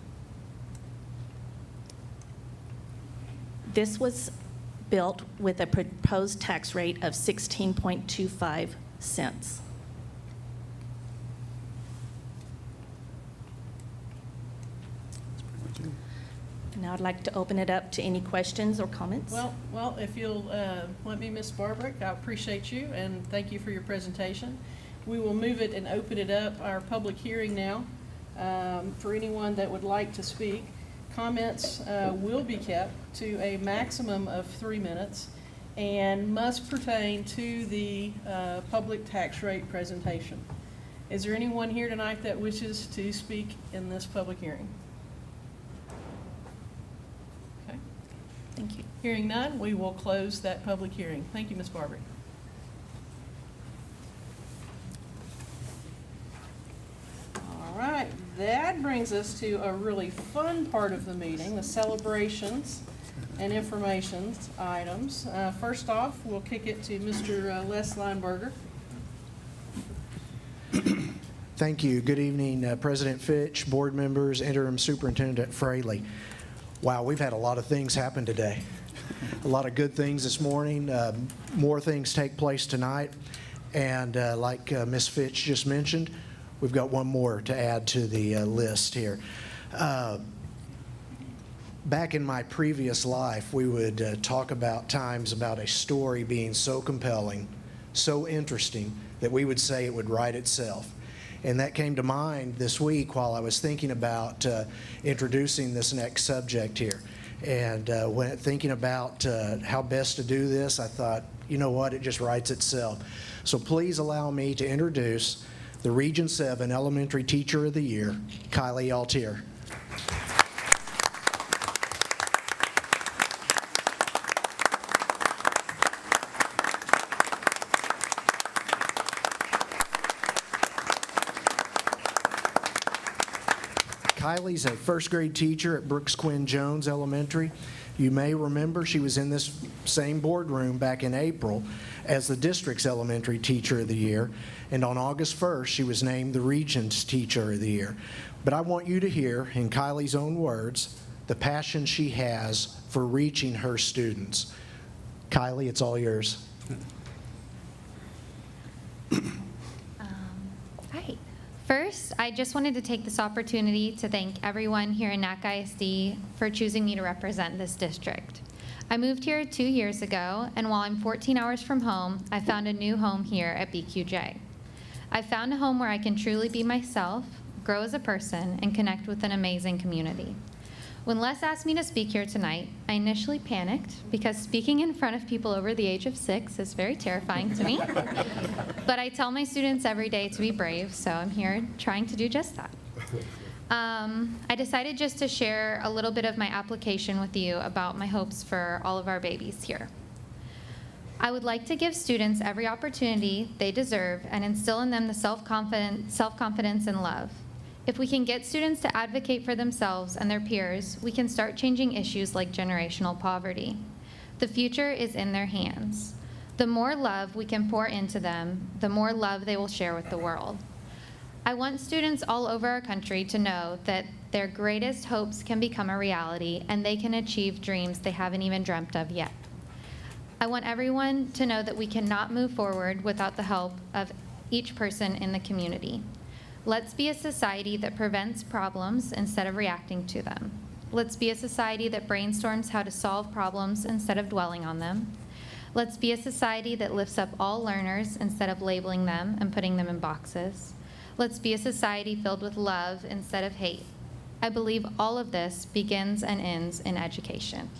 This was built with a proposed tax rate of 16.25 cents. Now I'd like to open it up to any questions or comments. Well, if you'll let me, Ms. Barbrick, I appreciate you and thank you for your presentation. We will move it and open it up, our public hearing now, for anyone that would like to speak. Comments will be kept to a maximum of 3 minutes and must pertain to the public tax rate presentation. Is there anyone here tonight that wishes to speak in this public hearing? Okay. Thank you. Hearing none, we will close that public hearing. Thank you, Ms. Barber. All right, that brings us to a really fun part of the meeting, the celebrations and information items. First off, we'll kick it to Mr. Les Lineberger. Thank you. Good evening, President Fitch, board members, Interim Superintendent Fraley. Wow, we've had a lot of things happen today. A lot of good things this morning. More things take place tonight. And like Ms. Fitch just mentioned, we've got one more to add to the list here. Back in my previous life, we would talk about times about a story being so compelling, so interesting, that we would say it would write itself. And that came to mind this week while I was thinking about introducing this next subject here. And when thinking about how best to do this, I thought, you know what, it just writes itself. So please allow me to introduce the Region 7 Elementary Teacher of the Year, Kylie Altier. Kylie's a first grade teacher at Brooks Quinn Jones Elementary. You may remember she was in this same boardroom back in April as the district's elementary teacher of the year. And on August 1st, she was named the region's teacher of the year. But I want you to hear, in Kylie's own words, the passion she has for reaching her students. Kylie, it's all yours. Hi. First, I just wanted to take this opportunity to thank everyone here in NAC ISD for choosing me to represent this district. I moved here 2 years ago, and while I'm 14 hours from home, I found a new home here at BQJ. I found a home where I can truly be myself, grow as a person, and connect with an amazing community. When Les asked me to speak here tonight, I initially panicked because speaking in front of people over the age of 6 is very terrifying to me. But I tell my students every day to be brave, so I'm here trying to do just that. I decided just to share a little bit of my application with you about my hopes for all of our babies here. I would like to give students every opportunity they deserve and instill in them the self-confidence and love. If we can get students to advocate for themselves and their peers, we can start changing issues like generational poverty. The future is in their hands. The more love we can pour into them, the more love they will share with the world. I want students all over our country to know that their greatest hopes can become a reality and they can achieve dreams they haven't even dreamt of yet. I want everyone to know that we cannot move forward without the help of each person in the community. Let's be a society that prevents problems instead of reacting to them. Let's be a society that brainstorms how to solve problems instead of dwelling on them. Let's be a society that lifts up all learners instead of labeling them and putting them in boxes. Let's be a society filled with love instead of hate. I believe all of this begins and ends in education.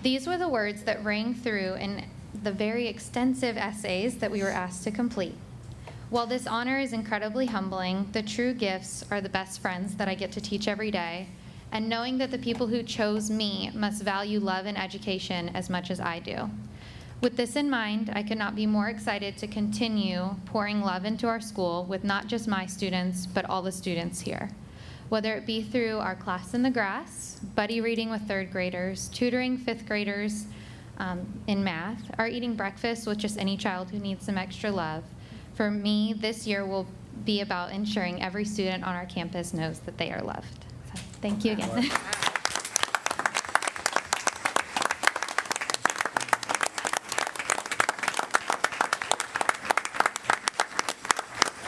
These were the words that rang through in the very extensive essays that we were asked to complete. While this honor is incredibly humbling, the true gifts are the best friends that I get to teach every day, and knowing that the people who chose me must value love and education as much as I do. With this in mind, I could not be more excited to continue pouring love into our school with not just my students, but all the students here. Whether it be through our class in the grass, buddy reading with third graders, tutoring fifth graders in math, or eating breakfast with just any child who needs some extra love. For me, this year will be about ensuring every student on our campus knows that they are loved. So, thank you again.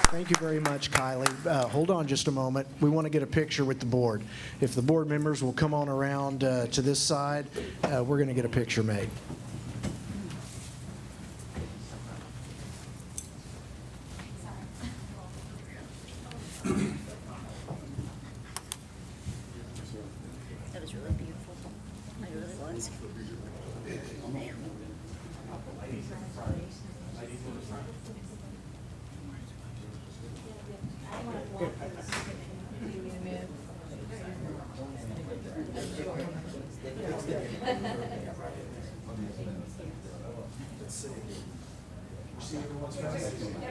Thank you very much, Kylie. Hold on just a moment. We want to get a picture with the board. If the board members will come on around to this side, we're going to get a picture made. That was really beautiful. It really was.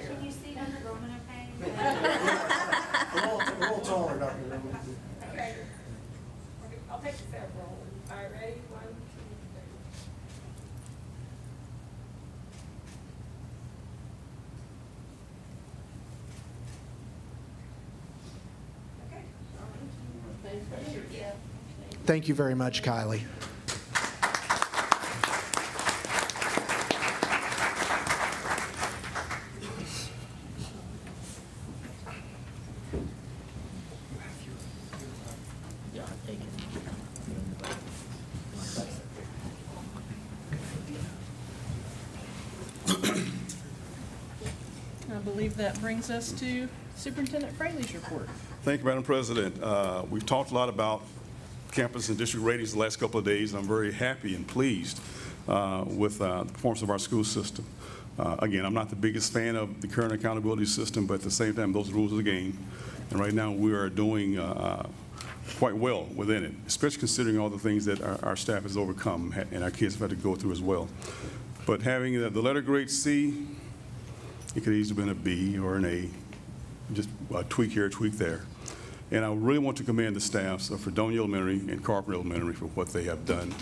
Can you see Dr. Roman okay? A little taller, Dr. Roman. Okay. I'll take several. All right, ready? 1, 2, 3. Okay. Thank you. Thank you very much, Kylie. I believe that brings us to Superintendent Fraley's report. Thank you, Madam President. We've talked a lot about campus and district ratings the last couple of days. I'm very happy and pleased with the performance of our school system. Again, I'm not the biggest fan of the current accountability system, but at the same time, those are the rules of the game. And right now, we are doing quite well within it, especially considering all the things that our staff has overcome and our kids have had to go through as well. But having the letter grade C, it could easily have been a B or an A, just a tweak here, a tweak there. And I really want to commend the staffs of Fredonia Elementary and Carpenter Elementary for what they have done.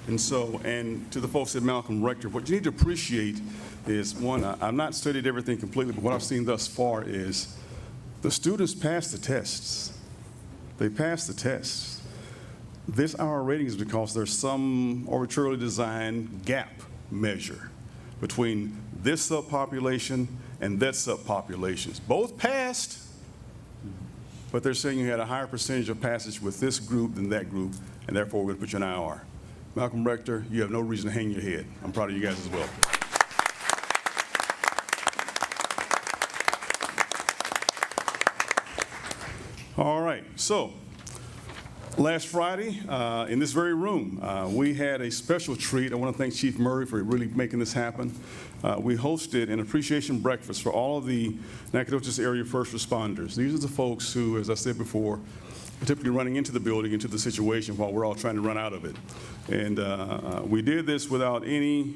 And so, and to the folks at Malcolm Rector, what you need to appreciate is, one, I've not studied everything completely, but what I've seen thus far is the students pass the tests. They pass the tests. This hour rating is because there's some arbitrarily designed gap measure between this subpopulation and that subpopulations. Both passed, but they're saying you had a higher percentage of passage with this group than that group, and therefore we're going to put you in IR. Malcolm Rector, you have no reason to hang your head. I'm proud of you guys as well. All right, so Last Friday, in this very room, we had a special treat. I want to thank Chief Murray for really making this happen. We hosted an appreciation breakfast for all of the Nacogdoches area first responders. These are the folks who, as I said before, are typically running into the building, into the situation while we're all trying to run out of it. And we did this without any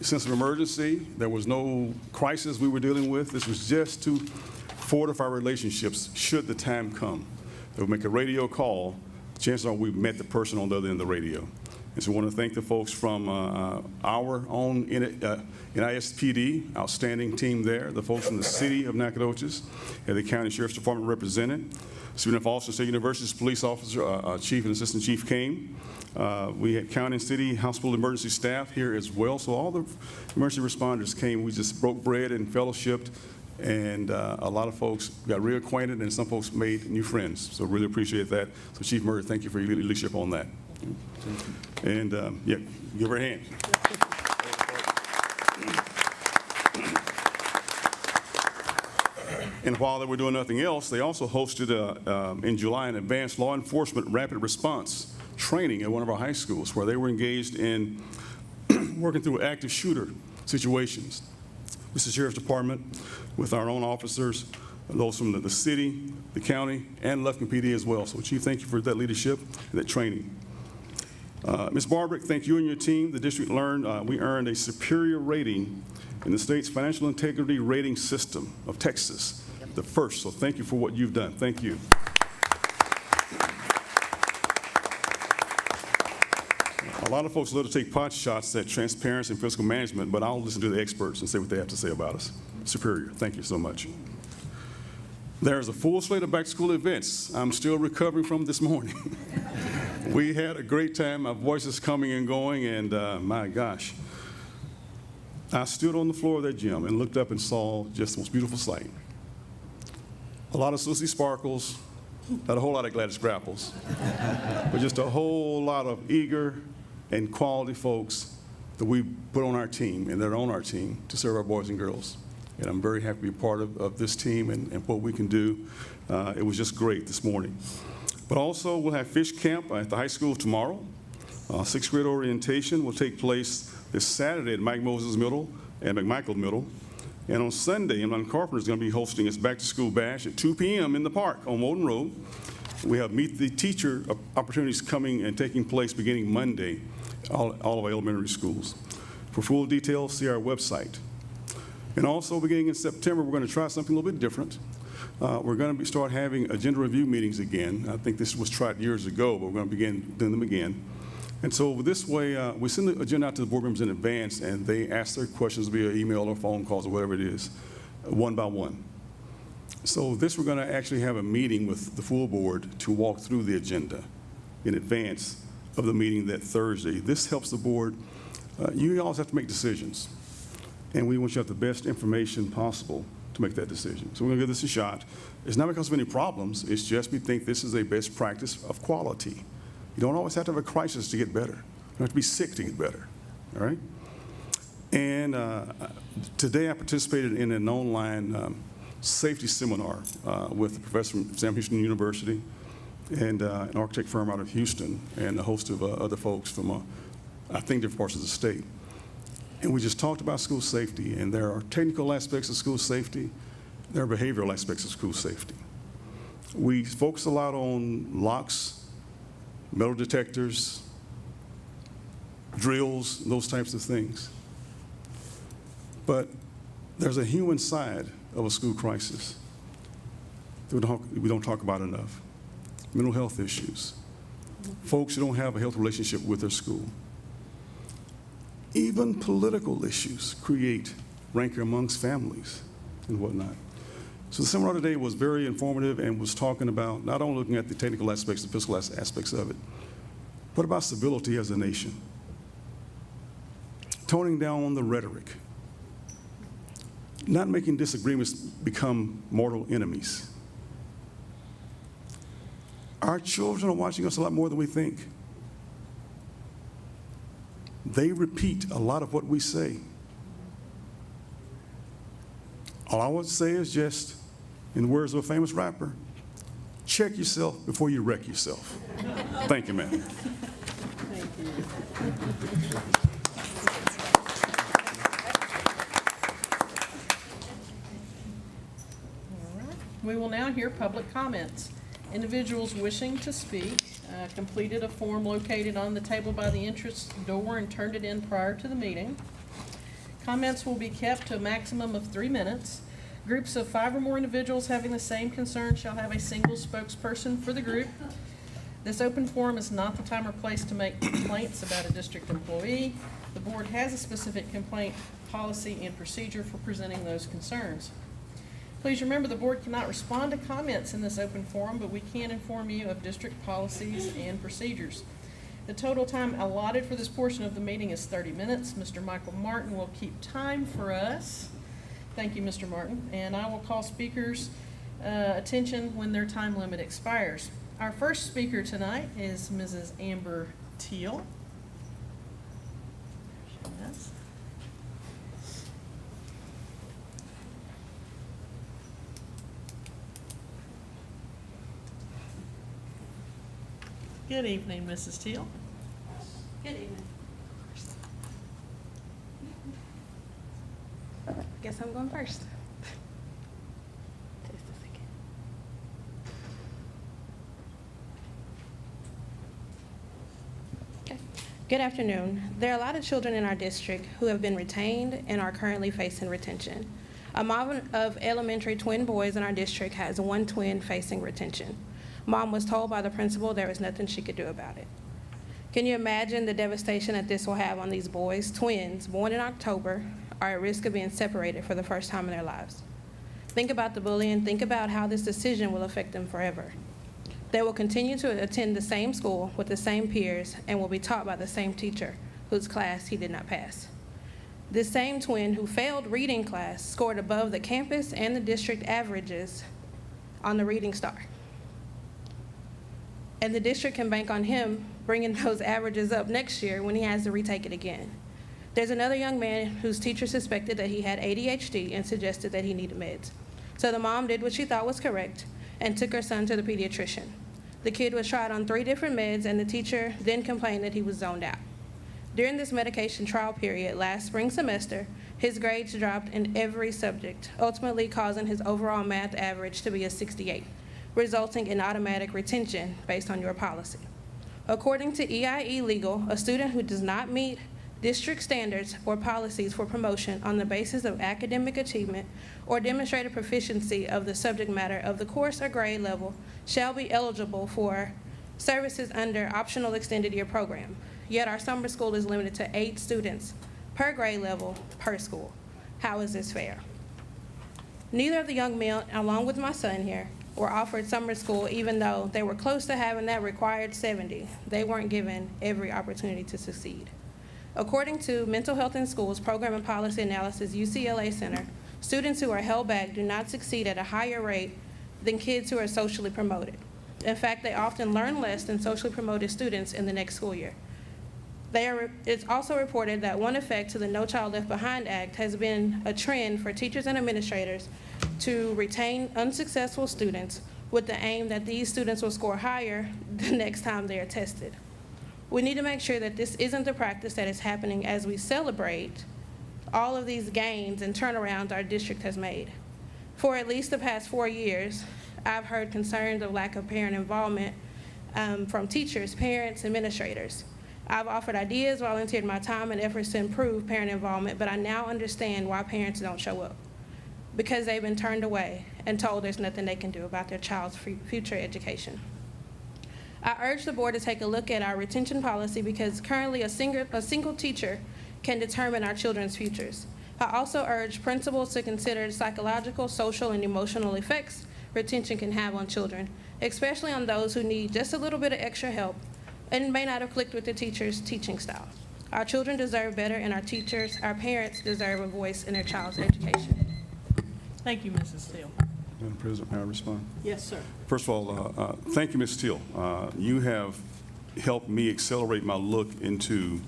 sense of emergency. There was no crisis we were dealing with. This was just to fortify relationships should the time come. They would make a radio call. Chances are we've met the person on the other end of the radio. And so I want to thank the folks from our own NISD, outstanding team there, the folks from the city of Nacogdoches, and the county sheriff's department represented, student of Austin State University's police officer, chief and assistant chief came. We had county and city hospital emergency staff here as well. So all the emergency responders came. We just broke bread and fellowshipped. And a lot of folks got reacquainted, and some folks made new friends. So really appreciate that. So Chief Murray, thank you for your leadership on that. And yeah, give her a hand. And while they were doing nothing else, they also hosted in July an advanced law enforcement rapid response training at one of our high schools, where they were engaged in working through active shooter situations. This is the Sheriff's Department with our own officers, those from the city, the county, and Lufkin PD as well. So Chief, thank you for that leadership and that training. Ms. Barbrick, thank you and your team. The district we earned a superior rating in the state's financial integrity rating system of Texas, the first. So thank you for what you've done. Thank you. A lot of folks love to take pot shots at transparency and fiscal management, but I'll listen to the experts and say what they have to say about us. Superior, thank you so much. There's a full slate of back-to-school events I'm still recovering from this morning. We had a great time. My voice is coming and going, and my gosh. I stood on the floor of that gym and looked up and saw just the most beautiful sight. A lot of Susie Sparkles, not a whole lot of Gladys Grapples, but just a whole lot of eager and quality folks that we put on our team and that are on our team to serve our boys and girls. And I'm very happy to be a part of this team and what we can do. It was just great this morning. But also we'll have fish camp at the high school tomorrow. Sixth grade orientation will take place this Saturday at Mike Moses Middle and McMichael Middle. And on Sunday, Emmeline Carpenter is going to be hosting its back-to-school bash at 2 p.m. in the park on Woden Road. We have Meet the Teacher opportunities coming and taking place beginning Monday, all of our elementary schools. For full details, see our website. And also beginning in September, we're going to try something a little bit different. We're going to start having agenda review meetings again. I think this was tried years ago, but we're going to begin doing them again. And so this way, we send the agenda out to the board members in advance, and they ask their questions via email or phone calls or whatever it is, one by one. So this, we're going to actually have a meeting with the full board to walk through the agenda in advance of the meeting that Thursday. This helps the board. You always have to make decisions, and we want you to have the best information possible to make that decision. So we're going to give this a shot. It's not because of any problems. It's just we think this is a best practice of quality. You don't always have to have a crisis to get better. You don't have to be sick to get better, all right? And today I participated in an online safety seminar with a professor from Sam Houston University and an architect firm out of Houston and a host of other folks from, I think, different parts of the state. And we just talked about school safety, and there are technical aspects of school safety. There are behavioral aspects of school safety. We focus a lot on locks, metal detectors, drills, those types of things. But there's a human side of a school crisis that we don't talk about enough. Mental health issues, folks who don't have a healthy relationship with their school. Even political issues create rancor amongst families and whatnot. So the seminar today was very informative and was talking about not only looking at the technical aspects, the physical aspects of it, but about civility as a nation. Toning down on the rhetoric. Not making disagreements become mortal enemies. Our children are watching us a lot more than we think. They repeat a lot of what we say. All I would say is just, in the words of a famous rapper, check yourself before you wreck yourself. Thank you, ma'am. Thank you. All right. We will now hear public comments. Individuals wishing to speak completed a form located on the table by the entrance door and turned it in prior to the meeting. Comments will be kept to a maximum of 3 minutes. Groups of 5 or more individuals having the same concern shall have a single spokesperson for the group. This open forum is not the time or place to make complaints about a district employee. The board has a specific complaint policy and procedure for presenting those concerns. Please remember, the board cannot respond to comments in this open forum, but we can inform you of district policies and procedures. The total time allotted for this portion of the meeting is 30 minutes. Mr. Michael Martin will keep time for us. Thank you, Mr. Martin. And I will call speakers' attention when their time limit expires. Our first speaker tonight is Mrs. Amber Teal. There she is. Good evening, Mrs. Teal. Good evening. Guess I'm going first. Just a second. Okay. Good afternoon. There are a lot of children in our district who have been retained and are currently facing retention. A mom of elementary twin boys in our district has one twin facing retention. Mom was told by the principal there was nothing she could do about it. Can you imagine the devastation that this will have on these boys, twins, born in October, are at risk of being separated for the first time in their lives? Think about the bullying. Think about how this decision will affect them forever. They will continue to attend the same school with the same peers and will be taught by the same teacher whose class he did not pass. This same twin who failed reading class scored above the campus and the district averages on the reading star. And the district can bank on him bringing those averages up next year when he has to retake it again. There's another young man whose teacher suspected that he had ADHD and suggested that he needed meds. So the mom did what she thought was correct and took her son to the pediatrician. The kid was tried on 3 different meds, and the teacher then complained that he was zoned out. During this medication trial period last spring semester, his grades dropped in every subject, ultimately causing his overall math average to be a 68, resulting in automatic retention based on your policy. According to EIE Legal, a student who does not meet district standards or policies for promotion on the basis of academic achievement or demonstrated proficiency of the subject matter of the course or grade level shall be eligible for services under optional extended year program. Yet our summer school is limited to 8 students per grade level per school. How is this fair? Neither of the young men, along with my son here, were offered summer school even though they were close to having that required 70. They weren't given every opportunity to succeed. According to Mental Health in Schools Program and Policy Analysis UCLA Center, students who are held back do not succeed at a higher rate than kids who are socially promoted. In fact, they often learn less than socially promoted students in the next school year. It's also reported that one effect to the No Child Left Behind Act has been a trend for teachers and administrators to retain unsuccessful students with the aim that these students will score higher the next time they are tested. We need to make sure that this isn't the practice that is happening as we celebrate all of these gains and turnarounds our district has made. For at least the past 4 years, I've heard concerns of lack of parent involvement from teachers, parents, administrators. I've offered ideas, volunteered my time and efforts to improve parent involvement, but I now understand why parents don't show up. Because they've been turned away and told there's nothing they can do about their child's future education. I urge the board to take a look at our retention policy because currently a single teacher can determine our children's futures. I also urge principals to consider the psychological, social, and emotional effects retention can have on children, especially on those who need just a little bit of extra help and may not have clicked with the teacher's teaching style. Our children deserve better, and our parents deserve a voice in their child's education. Thank you, Mrs. Steele. Madam President, may I respond? Yes, sir. First of all, thank you, Ms. Teal. You have helped me accelerate my look into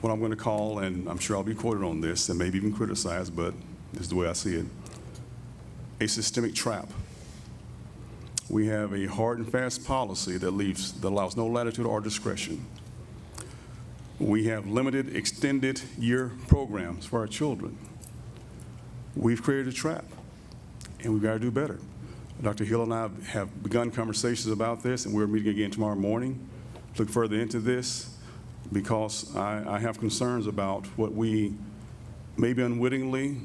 what I'm going to call, and I'm sure I'll be quoted on this and maybe even criticized, but this is the way I see it, a systemic trap. We have a hard and fast policy that allows no latitude or discretion. We have limited extended year programs for our children. We've created a trap, and we've got to do better. Dr. Hill and I have begun conversations about this, and we're meeting again tomorrow morning to look further into this, because I have concerns about what we, maybe unwittingly,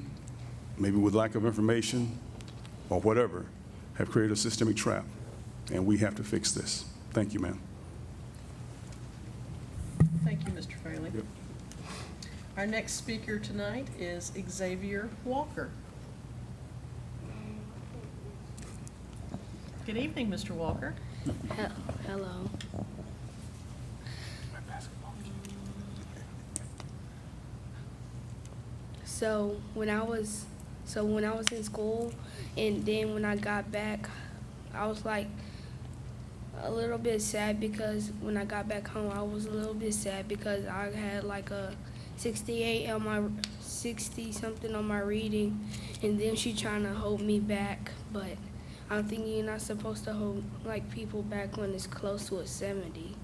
maybe with lack of information or whatever, have created a systemic trap, and we have to fix this. Thank you, ma'am. Thank you, Mr. Fraley. Yep. Our next speaker tonight is Xavier Walker. Good evening, Mr. Walker. Hello. So when I was in school, and then when I got back, I was like a little bit sad, because when I got back home, I was a little bit sad because I had like a 68 on my 60 something on my reading, and then she trying to hold me back, but I'm thinking you're not supposed to hold like people back when it's close to a 70.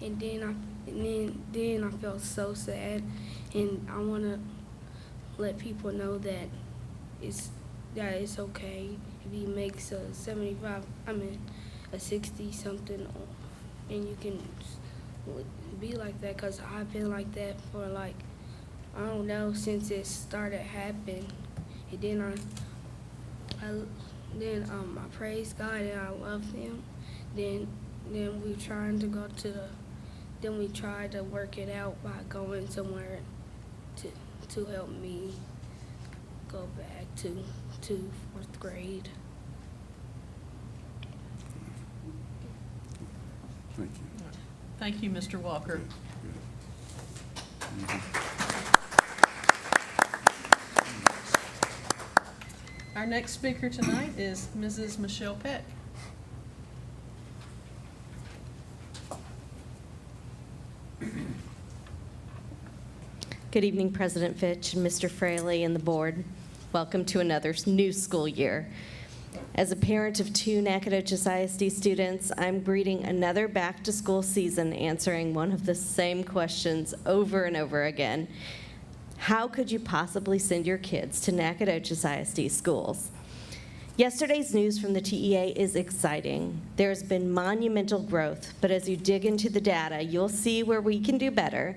And then I felt so sad, and I want to let people know that it's okay if he makes a 75, a 60 something, and you can be like that, because I've been like that for like, I don't know, since it started happening. And then I praise God and I love him. Then we tried to work it out by going somewhere to help me go back to 4th grade. Thank you. Thank you, Mr. Walker. Our next speaker tonight is Mrs. Michelle Peck. Good evening, President Fitch and Mr. Fraley and the board. Welcome to another new school year. As a parent of 2 Nacogdoches ISD students, I'm greeting another back-to-school season answering one of the same questions over and over again. How could you possibly send your kids to Nacogdoches ISD schools? Yesterday's news from the TEA is exciting. There's been monumental growth, but as you dig into the data, you'll see where we can do better.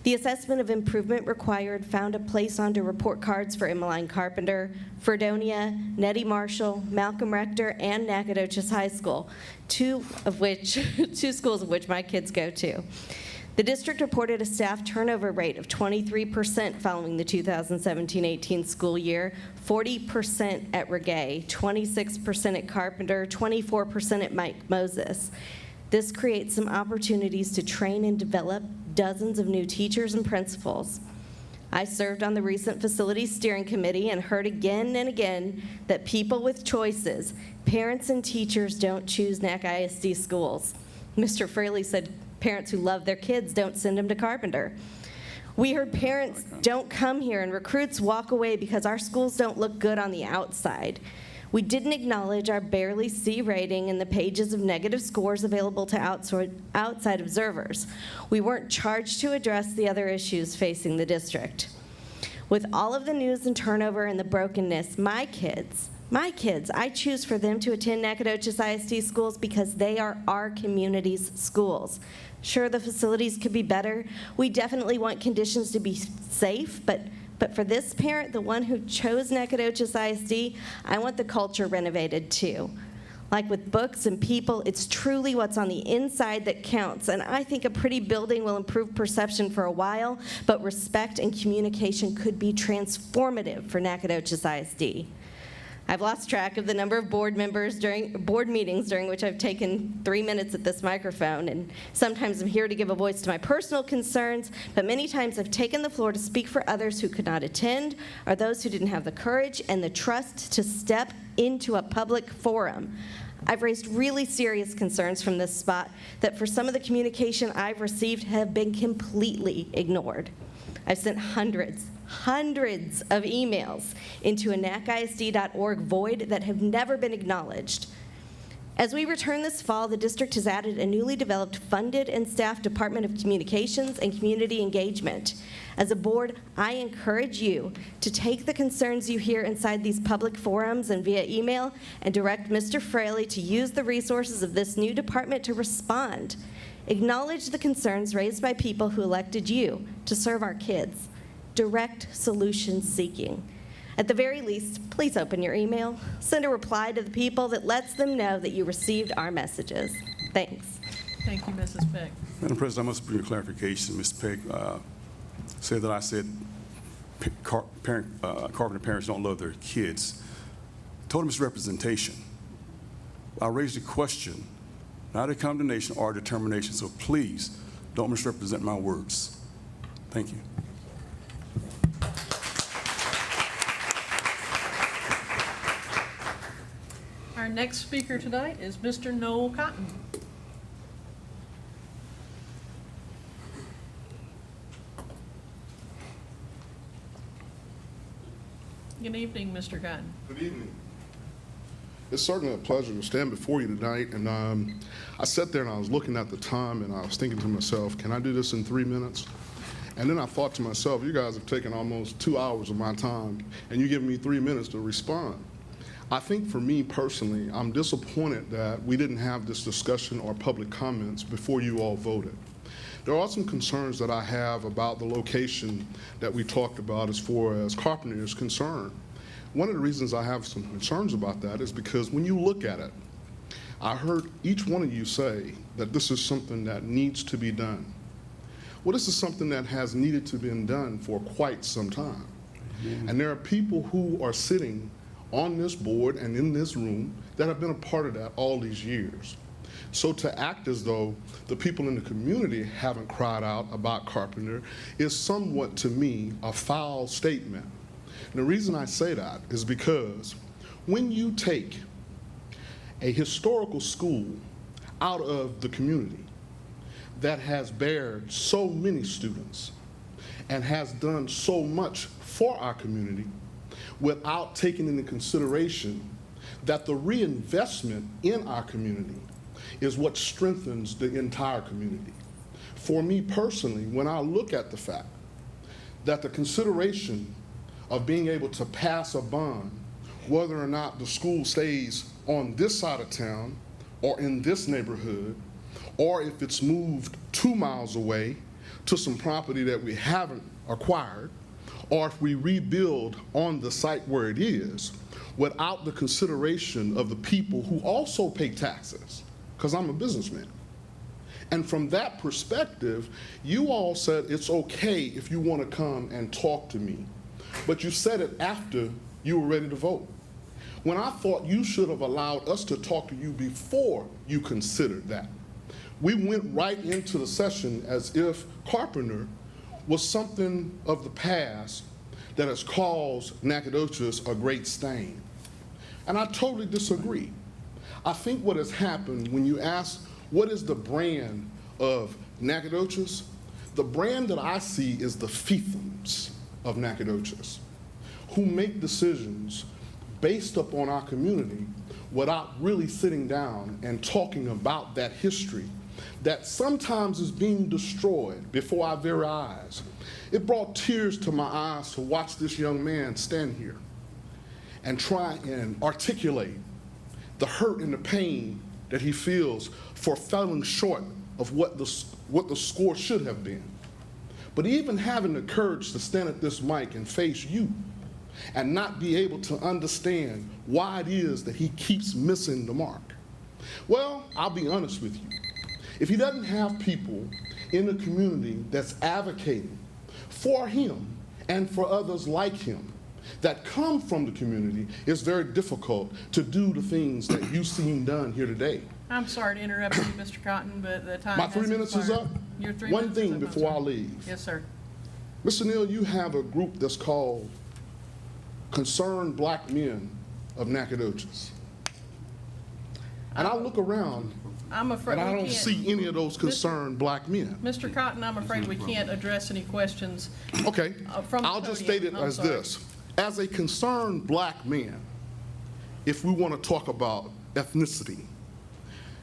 The assessment of improvement required found a place onto report cards for Emmeline Carpenter, Fredonia, Nettie Marshall, Malcolm Rector, and Nacogdoches High School, two schools of which my kids go to. The district reported a staff turnover rate of 23% following the 2017-18 school year, 40% at Regay, 26% at Carpenter, 24% at Mike Moses. This creates some opportunities to train and develop dozens of new teachers and principals. I served on the recent facilities steering committee and heard again and again that people with choices, parents and teachers, don't choose NAC ISD schools. Mr. Fraley said parents who love their kids don't send them to Carpenter. We heard parents don't come here and recruits walk away because our schools don't look good on the outside. We didn't acknowledge our barely C rating in the pages of negative scores available to outside observers. We weren't charged to address the other issues facing the district. With all of the news and turnover and the brokenness, my kids, I choose for them to attend Nacogdoches ISD schools because they are our community's schools. Sure, the facilities could be better. We definitely want conditions to be safe, but for this parent, the one who chose Nacogdoches ISD, I want the culture renovated too. Like with books and people, it's truly what's on the inside that counts. And I think a pretty building will improve perception for a while, but respect and communication could be transformative for Nacogdoches ISD. I've lost track of the number of board meetings during which I've taken 3 minutes at this microphone, and sometimes I'm here to give a voice to my personal concerns, but many times I've taken the floor to speak for others who could not attend, or those who didn't have the courage and the trust to step into a public forum. I've raised really serious concerns from this spot that for some of the communication I've received have been completely ignored. I've sent hundreds of emails into a nacisd.org void that have never been acknowledged. As we return this fall, the district has added a newly developed funded and staffed Department of Communications and Community Engagement. As a board, I encourage you to take the concerns you hear inside these public forums and via email and direct Mr. Fraley to use the resources of this new department to respond. Acknowledge the concerns raised by people who elected you to serve our kids. Direct solution seeking. At the very least, please open your email, send a reply to the people that lets them know that you received our messages. Thanks. Thank you, Mrs. Peck. Madam President, I must bring a clarification. Ms. Peck said that I said carpenter parents don't love their kids. Total misrepresentation. I raised a question, not a condemnation or a determination, so please don't misrepresent my words. Thank you. Our next speaker tonight is Mr. Noel Cotton. Good evening, Mr. Cotton. Good evening. It's certainly a pleasure to stand before you tonight. And I sat there and I was looking at the time and I was thinking to myself, can I do this in 3 minutes? And then I thought to myself, you guys have taken almost 2 hours of my time and you give me 3 minutes to respond. I think for me personally, I'm disappointed that we didn't have this discussion or public comments before you all voted. There are some concerns that I have about the location that we talked about as far as Carpenter is concerned. One of the reasons I have some concerns about that is because when you look at it, I heard each one of you say that this is something that needs to be done. Well, this is something that has needed to be done for quite some time. And there are people who are sitting on this board and in this room that have been a part of that all these years. So to act as though the people in the community haven't cried out about Carpenter is somewhat, to me, a foul statement. And the reason I say that is because when you take a historical school out of the community that has bared so many students and has done so much for our community, without taking into consideration that the reinvestment in our community is what strengthens the entire community. For me personally, when I look at the fact that the consideration of being able to pass a bond, whether or not the school stays on this side of town or in this neighborhood, or if it's moved 2 miles away to some property that we haven't acquired, or if we rebuild on the site where it is, without the consideration of the people who also pay taxes, because I'm a businessman. And from that perspective, you all said it's okay if you want to come and talk to me, but you said it after you were ready to vote. When I thought you should have allowed us to talk to you before you considered that. We went right into the session as if Carpenter was something of the past that has caused Nacogdoches a great stain. And I totally disagree. I think what has happened when you ask what is the brand of Nacogdoches, the brand that I see is the fiefdoms of Nacogdoches, who make decisions based upon our community without really sitting down and talking about that history that sometimes is being destroyed before our very eyes. It brought tears to my eyes to watch this young man stand here and try and articulate the hurt and the pain that he feels for falling short of what the score should have been. But even having the courage to stand at this mic and face you and not be able to understand why it is that he keeps missing the mark. Well, I'll be honest with you. If he doesn't have people in the community that's advocating for him and for others like him that come from the community, it's very difficult to do the things that you've seen done here today. I'm sorry to interrupt you, Mr. Cotton, but the time My has 3 minutes is expired. up? Your 3 One minutes is thing up, before I I'm sorry. leave. Yes, sir. Mr. Neal, you have a group that's called Concerned Black Men of Nacogdoches. And I look around I'm afraid And I we don't can't- see any of those concerned black men. Mr. Cotton, I'm afraid we can't address any questions. Okay, From the I'll just podium. state it I'm as sorry. this. As a concerned black man, if we want to talk about ethnicity,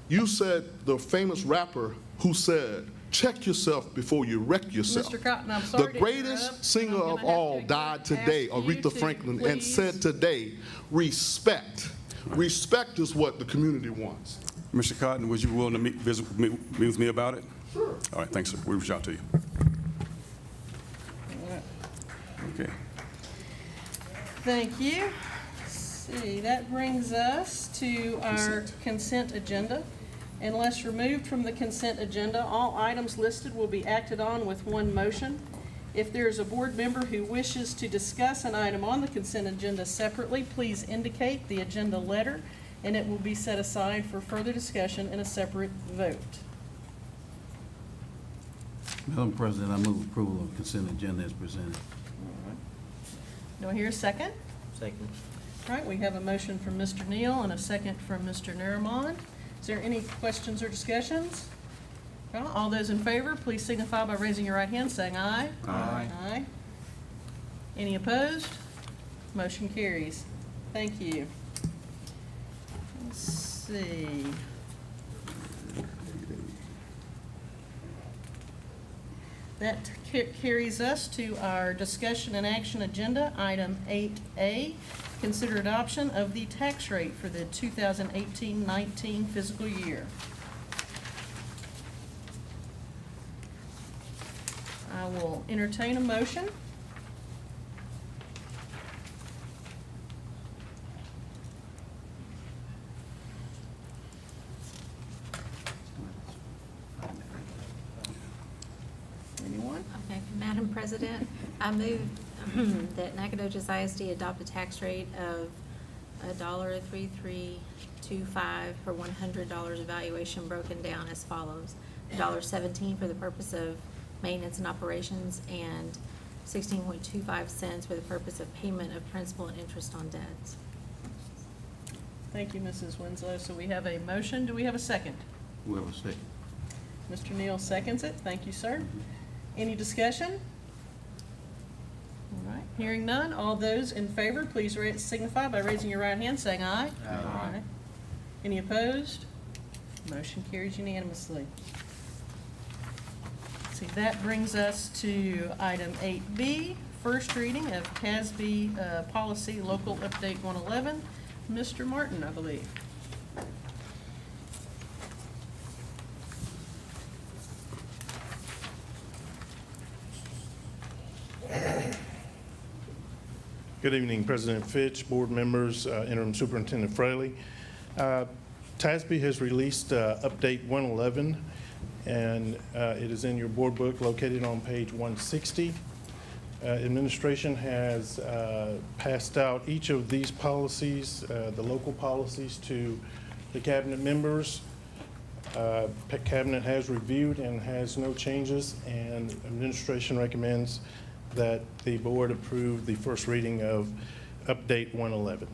you said the famous rapper who said, check yourself before you wreck yourself. Mr. Cotton, I'm sorry The to greatest interrupt, singer but I'm of gonna have all to died ask today, you Aretha to Franklin, and please- said today, respect. Respect is what the community wants. Mr. Cotton, was you willing to meet with me about it? Sure. All right, thanks, sir. We'll reach out to you. Okay. Thank you. Let's see, that brings us to our consent agenda. Unless removed from the consent agenda, all items listed will be acted on with one motion. If there is a board member who wishes to discuss an item on the consent agenda separately, please indicate the agenda letter, and it will be set aside for further discussion in a separate vote. Madam President, I move approval of consent agenda as presented. Do I hear a second? Second. All right, we have a motion from Mr. Neal and a second from Mr. Naramond. Is there any questions or discussions? Well, all those in favor, please signify by raising your right hand, saying aye. Aye. Aye. Any opposed? Motion carries. Thank you. Let's see. That carries us to our discussion and action agenda, item 8A, consider adoption of the tax rate for the 2018-19 fiscal year. I will entertain a motion. Anyone? Okay, Madam President, I move that Nacogdoches ISD adopt a tax rate of $1.3325 per $100 evaluation, broken down as follows: $1.17 for the purpose of maintenance and operations, and 16.25 cents for the purpose of payment of principal and interest on debts. Thank you, Mrs. Winslow. So we have a motion. Do we have a second? Whoever second. Mr. Neal seconds it. Thank you, sir. Any discussion? All right, hearing none. All those in favor, please signify by raising your right hand, saying aye. Aye. Any opposed? Motion carries unanimously. See, that brings us to item 8B, first reading of CASB Policy Local Update 111. Mr. Martin, I believe. Good evening, President Fitch, board members, Interim Superintendent Fraley. TASB has released Update 111, and it is in your board book located on page 160. Administration has passed out each of these policies, the local policies, to the cabinet members. Cabinet has reviewed and has no changes, and administration recommends that the board approve the first reading of Update 111.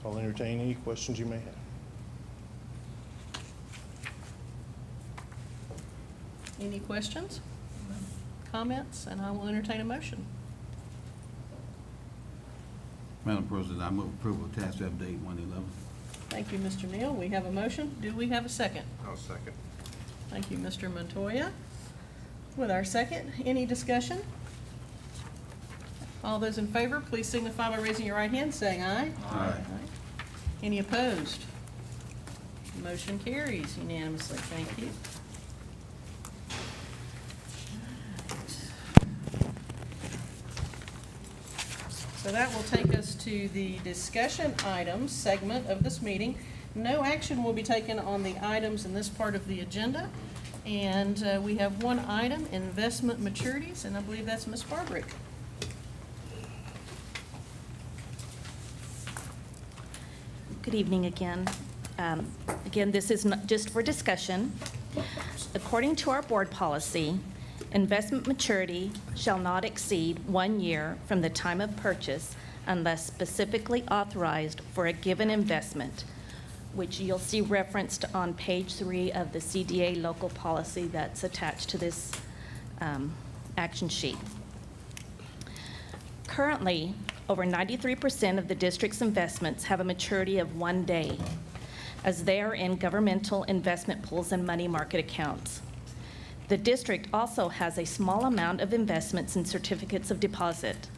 I'll entertain any questions you may have. Any questions, comments, and I will entertain a motion. Madam President, I move approval of tax update 111. Thank you, Mr. Neal. We have a motion. Do we have a second? I'll second. Thank you, Mr. Montoya. With our second, any discussion? All those in favor, please signify by raising your right hand, saying aye. Aye. Any opposed? Motion carries unanimously. Thank you. So that will take us to the discussion items segment of this meeting. No action will be taken on the items in this part of the agenda. And we have one item, investment maturities, and I believe that's Ms. Barbrick. Good evening again. Again, this is not just for discussion. According to our board policy, investment maturity shall not exceed 1 year from the time of purchase unless specifically authorized for a given investment. which you'll see referenced on page 3 of the CDA local policy that's attached to this action sheet. Currently, over 93% of the district's investments have a maturity of 1 day, as they are in governmental investment pools and money market accounts. The district also has a small amount of investments in certificates of deposit.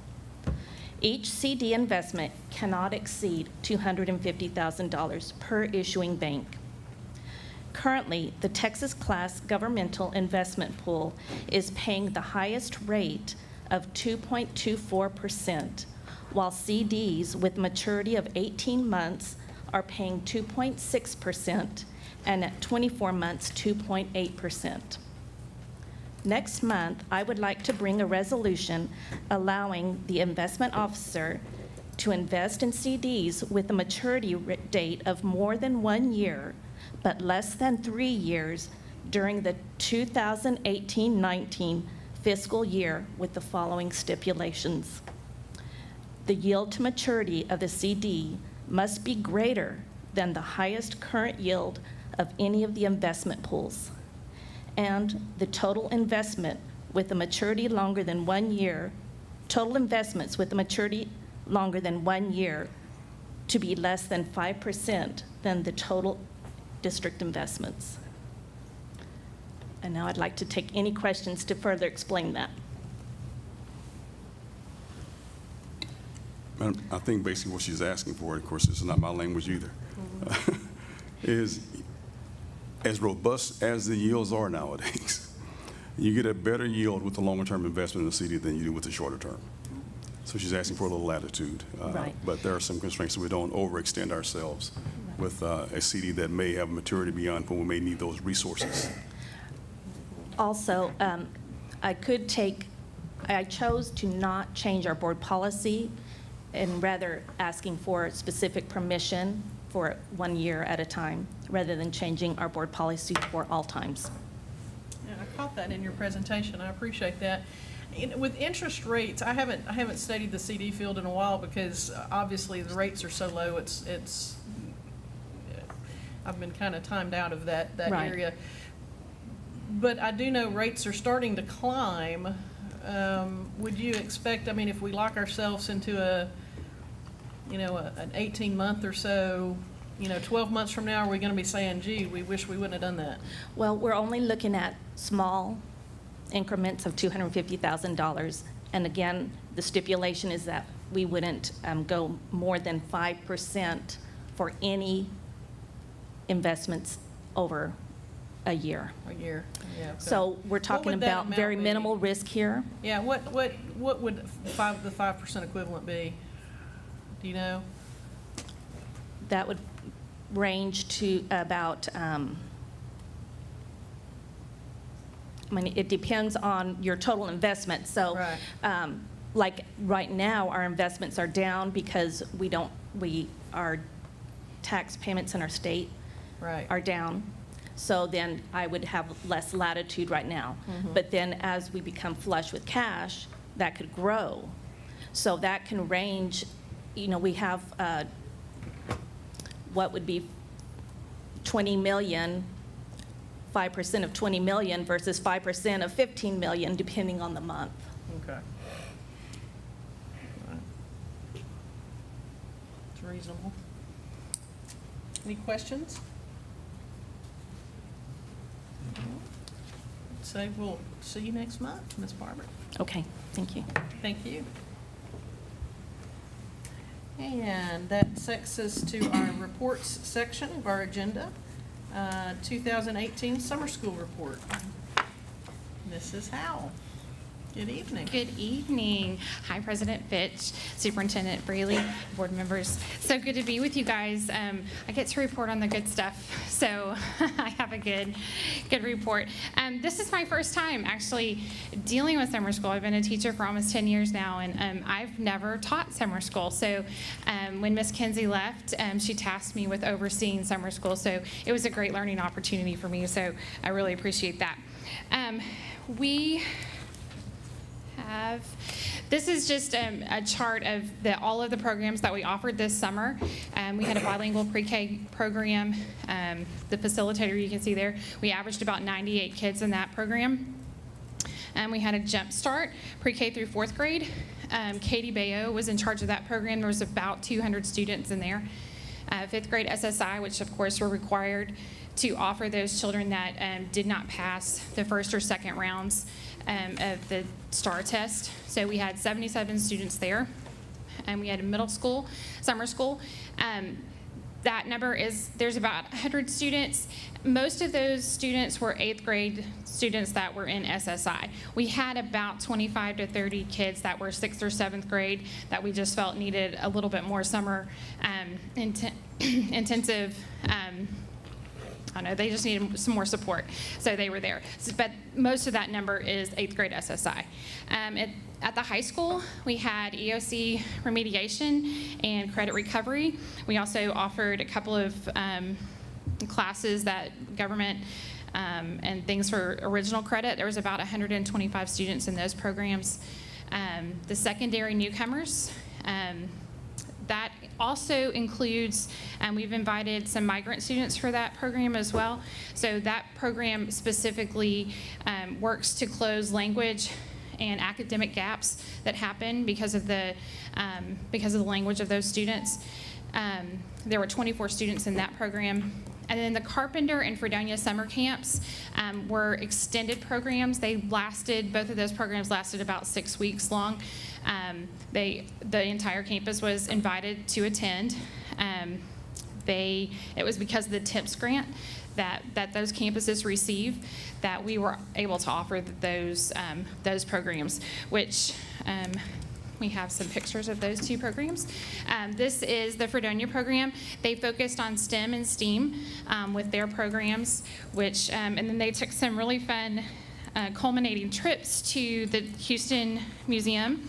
Each CD investment cannot exceed $250,000 per issuing bank. Currently, the Texas Class Governmental Investment Pool is paying the highest rate of 2.24%, while CDs with maturity of 18 months are paying 2.6%, and at 24 months, 2.8%. Next month, I would like to bring a resolution allowing the investment officer to invest in CDs with a maturity date of more than 1 year, but less than 3 years during the 2018-19 fiscal year with the following stipulations. The yield to maturity of the CD must be greater than the highest current yield of any of the investment pools, and the total investment with a maturity longer than 1 year, total investments with a maturity longer than 1 year to be less than 5% than the total district investments. And now I'd like to take any questions to further explain that. I think basically what she's asking for, of course, this is not my language either, is as robust as the yields are nowadays, you get a better yield with the longer-term investment in the CD than you do with the shorter term. So she's asking for a little latitude. Right. But there are some constraints so we don't overextend ourselves with a CD that may have maturity beyond when we may need those resources. Also, I chose to not change our board policy and rather asking for specific permission for 1 year at a time, rather than changing our board policy for all times. Yeah, I caught that in your presentation. I appreciate that. With interest rates, I haven't studied the CD field in a while because obviously the rates are so low. It's I've been kind of timed out of that Right. area. But I do know rates are starting to climb. Would you expect, I mean, if we lock ourselves into an 18-month or so, 12 months from now, are we going to be saying, gee, we wish we wouldn't have done that? Well, we're only looking at small increments of $250,000. And again, the stipulation is that we wouldn't go more than 5% for any investments over a year. A year, yeah. So we're talking would that about very amount be? minimal risk here. Yeah, what would the 5% equivalent be? Do you know? That would range to about, it depends on your total investment. So, Right. like right now, our investments are down because our tax payments in our state Right. are down. So then I would have less latitude right now. Mhm. But then as we become flush with cash, that could grow. So that can range, we have what would be 20 million, 5% of 20 million versus 5% of 15 million, depending on the month. Okay. Right. It's reasonable. Any questions? So we'll see you next month, Ms. Barber. Okay, thank you. Thank you. And that takes us to our reports section of our agenda, 2018 summer school report. Mrs. Howell, good evening. Good evening. Hi, President Fitch, Superintendent Braley, board members. So good to be with you guys. I get to report on the good stuff, so I have a good report. This is my first time actually dealing with summer school. I've been a teacher for almost 10 years now, and I've never taught summer school. So when Miss Kinsey left, she tasked me with overseeing summer school. So it was a great learning opportunity for me. So I really appreciate that. We This is just a chart of all of the programs that we offered this summer. We had a bilingual pre-K program. The facilitator you can see there, we averaged about 98 kids in that program. We had a Jump Start, pre-K through 4th grade. Katie Bayo was in charge of that program. There was about 200 students in there. 5th grade SSI, which of course were required to offer those children that did not pass the first or second rounds of the STAR test. So we had 77 students there. And we had a middle school, summer school. That number is, there's about 100 students. Most of those students were 8th grade students that were in SSI. We had about 25 to 30 kids that were 6th or 7th grade that we just felt needed a little bit more summer intensive, I don't know, they just needed some more support, so they were there. But most of that number is 8th grade SSI. At the high school, we had EOC remediation and credit recovery. We also offered a couple of classes that government and things for original credit. There was about 125 students in those programs. The secondary newcomers, that also includes, we've invited some migrant students for that program as well. So that program specifically works to close language and academic gaps that happen because of the language of those students. There were 24 students in that program. And then the Carpenter and Fredonia summer camps were extended programs. Both of those programs lasted about 6 weeks long. The entire campus was invited to attend. It was because of the TIPS grant that those campuses receive that we were able to offer those programs, which we have some pictures of those two programs. This is the Fredonia program. They focused on STEM and STEAM with their programs, and then they took some really fun culminating trips to the Houston Museum,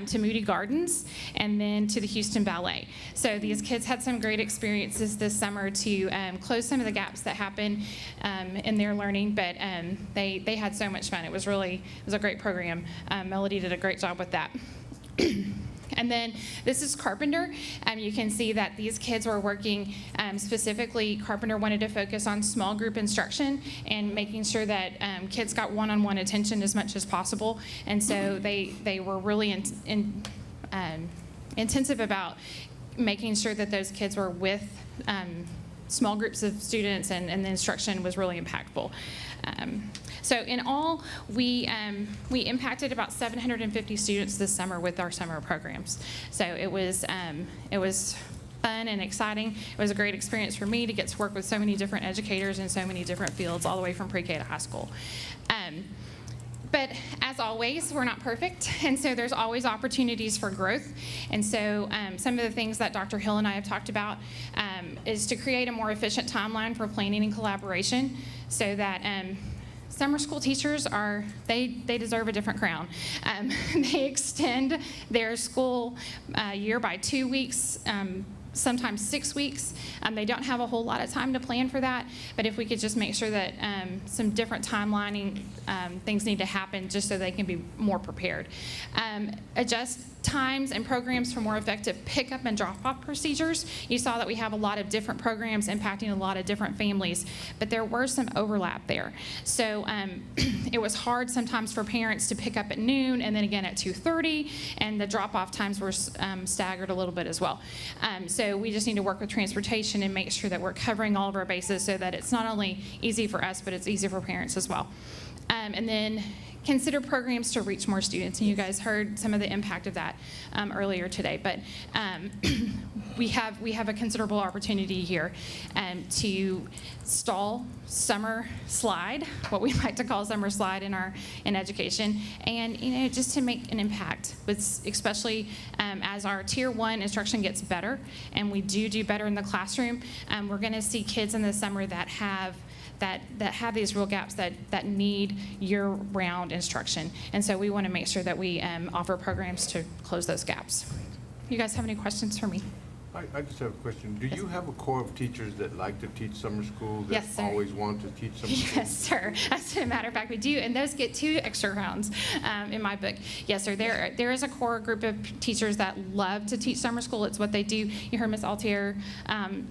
to Moody Gardens, and then to the Houston Ballet. So these kids had some great experiences this summer to close some of the gaps that happen in their learning, but they had so much fun. It was a great program. Melody did a great job with that. And then this is Carpenter. You can see that these kids were working specifically. Carpenter wanted to focus on small group instruction and making sure that kids got one-on-one attention as much as possible. And so they were really intensive about making sure that those kids were with small groups of students, and the instruction was really impactful. So in all, we impacted about 750 students this summer with our summer programs. So it was fun and exciting. It was a great experience for me to get to work with so many different educators in so many different fields, all the way from pre-K to high school. But as always, we're not perfect, and so there's always opportunities for growth. And so some of the things that Dr. Hill and I have talked about is to create a more efficient timeline for planning and collaboration, so that summer school teachers they deserve a different crown. They extend their school year by 2 weeks, sometimes 6 weeks. They don't have a whole lot of time to plan for that, but if we could just make sure that some different timelining things need to happen just so they can be more prepared. Adjust times and programs for more effective pickup and drop-off procedures. You saw that we have a lot of different programs impacting a lot of different families, but there were some overlap there. So it was hard sometimes for parents to pick up at noon and then again at 2:30, and the drop-off times were staggered a little bit as well. So we just need to work with transportation and make sure that we're covering all of our bases so that it's not only easy for us, but it's easy for parents as well. And then consider programs to reach more students, and you guys heard some of the impact of that earlier today. But we have a considerable opportunity here to stall summer slide, what we like to call summer slide in education, and just to make an impact, especially as our Tier 1 instruction gets better, and we do better in the classroom. We're going to see kids in the summer that have these real gaps that need year-round instruction. And so we want to make sure that we offer programs to close those gaps. You guys have any questions for me? I just have a question. Do you have a core of teachers that like to teach summer school? That Yes, sir. always want to teach summer school? Yes, sir. As a matter of fact, we do, and those get 2 extra rounds in my book. Yes, sir. There is a core group of teachers that love to teach summer school. It's what they do. You heard Ms. Altier.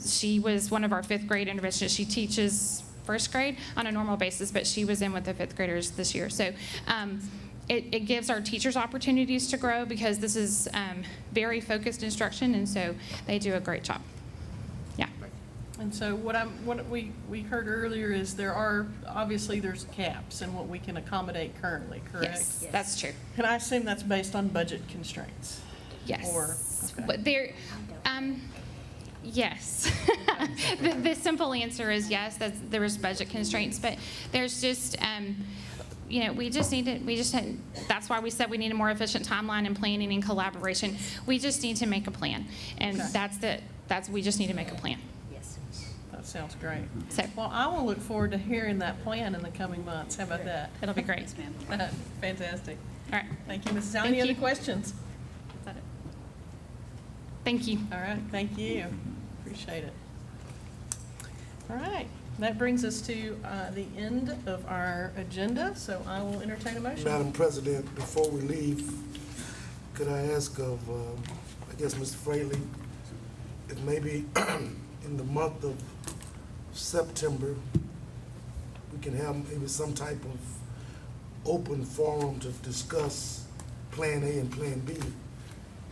She was one of our 5th grade interventionists. She teaches 1st grade on a normal basis, but she was in with the 5th graders this year. So it gives our teachers opportunities to grow because this is very focused instruction, and so they do a great job. Yeah. And so what we heard earlier is obviously there's caps in what we can accommodate currently, correct? Yes, that's true. And I assume that's based on budget constraints? Yes. Okay. But yes. The simple answer is yes, there is budget constraints, but there's just, that's why we said we need a more efficient timeline and planning and collaboration. We just need to make a plan. And Okay. we just need to make a plan. That sounds great. So- Well, I will look forward to hearing that plan in the coming months. How about that? It'll be great. Fantastic. All right. Thank you, Mrs. Allen. Thank Any other you. questions? Is that it? Thank you. All right, thank you. Appreciate it. All right, that brings us to the end of our agenda, so I will entertain a motion. Madam President, before we leave, could I ask of, I guess, Mr. Fraley, if maybe in the month of September, we can have maybe some type of open forum to discuss Plan A and Plan B,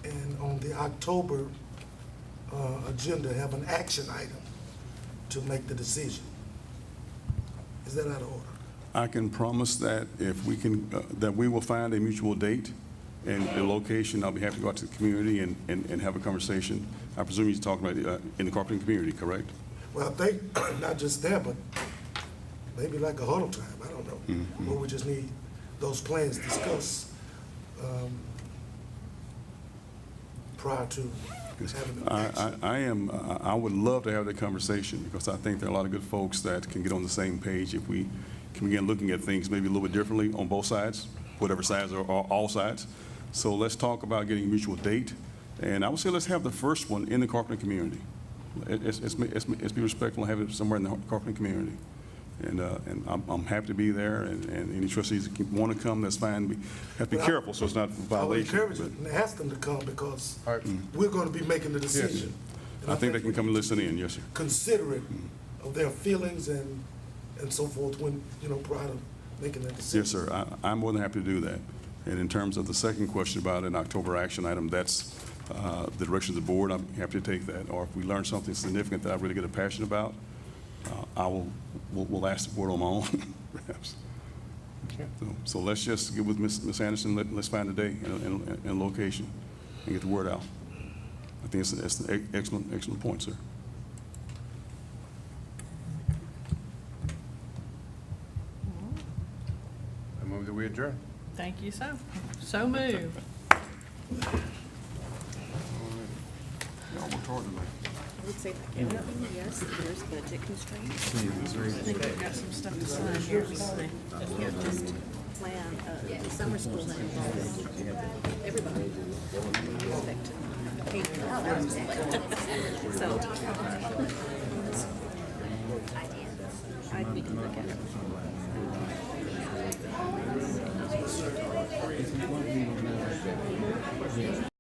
and on the October agenda, have an action item to make the decision. Is that out of order? I can promise that if we can, that we will find a mutual date and a location. I'll be happy to go out to the community and have a conversation. I presume you're talking about in the carpentering community, correct? Well, I think not just there, but maybe like a huddle time, I don't know, where we just need those plans discussed prior to having the I would love to have that conversation because I think there are a lot of good folks that can get on the same page if we can begin looking at things maybe a little bit differently on both sides, whatever sides or all sides. So let's talk about getting a mutual date. And I would say let's have the first one in the carpentering community. Let's be respectful and have it somewhere in the carpentering community. And I'm happy to be there, and any trustees that want to come, that's fine. We have to be careful so it's not a violation. I would encourage and ask them to come because we're going to be making the decision. And I think they can come and listen in, yes, sir. Considerate of their feelings and so forth when, prior to making that decision. Yes, sir. I'm more than happy to do that. And in terms of the second question about an October action item, that's the direction of the board. I'm happy to take that. Or if we learn something significant that I really get a passion about, we'll ask the board on my own, perhaps. Okay. So let's just get with Ms. Anderson. Let's find a day and location and get the word out. I think it's an excellent point, sir. I move that we adjourn. Thank you, so moved. Y'all worked hard tonight. I would say like everything, yes, there's budget constraints. I think we've got some stuff to sign here. We can't just plan the summer school that involves everybody. We expect to pay for that. So, we can look at it.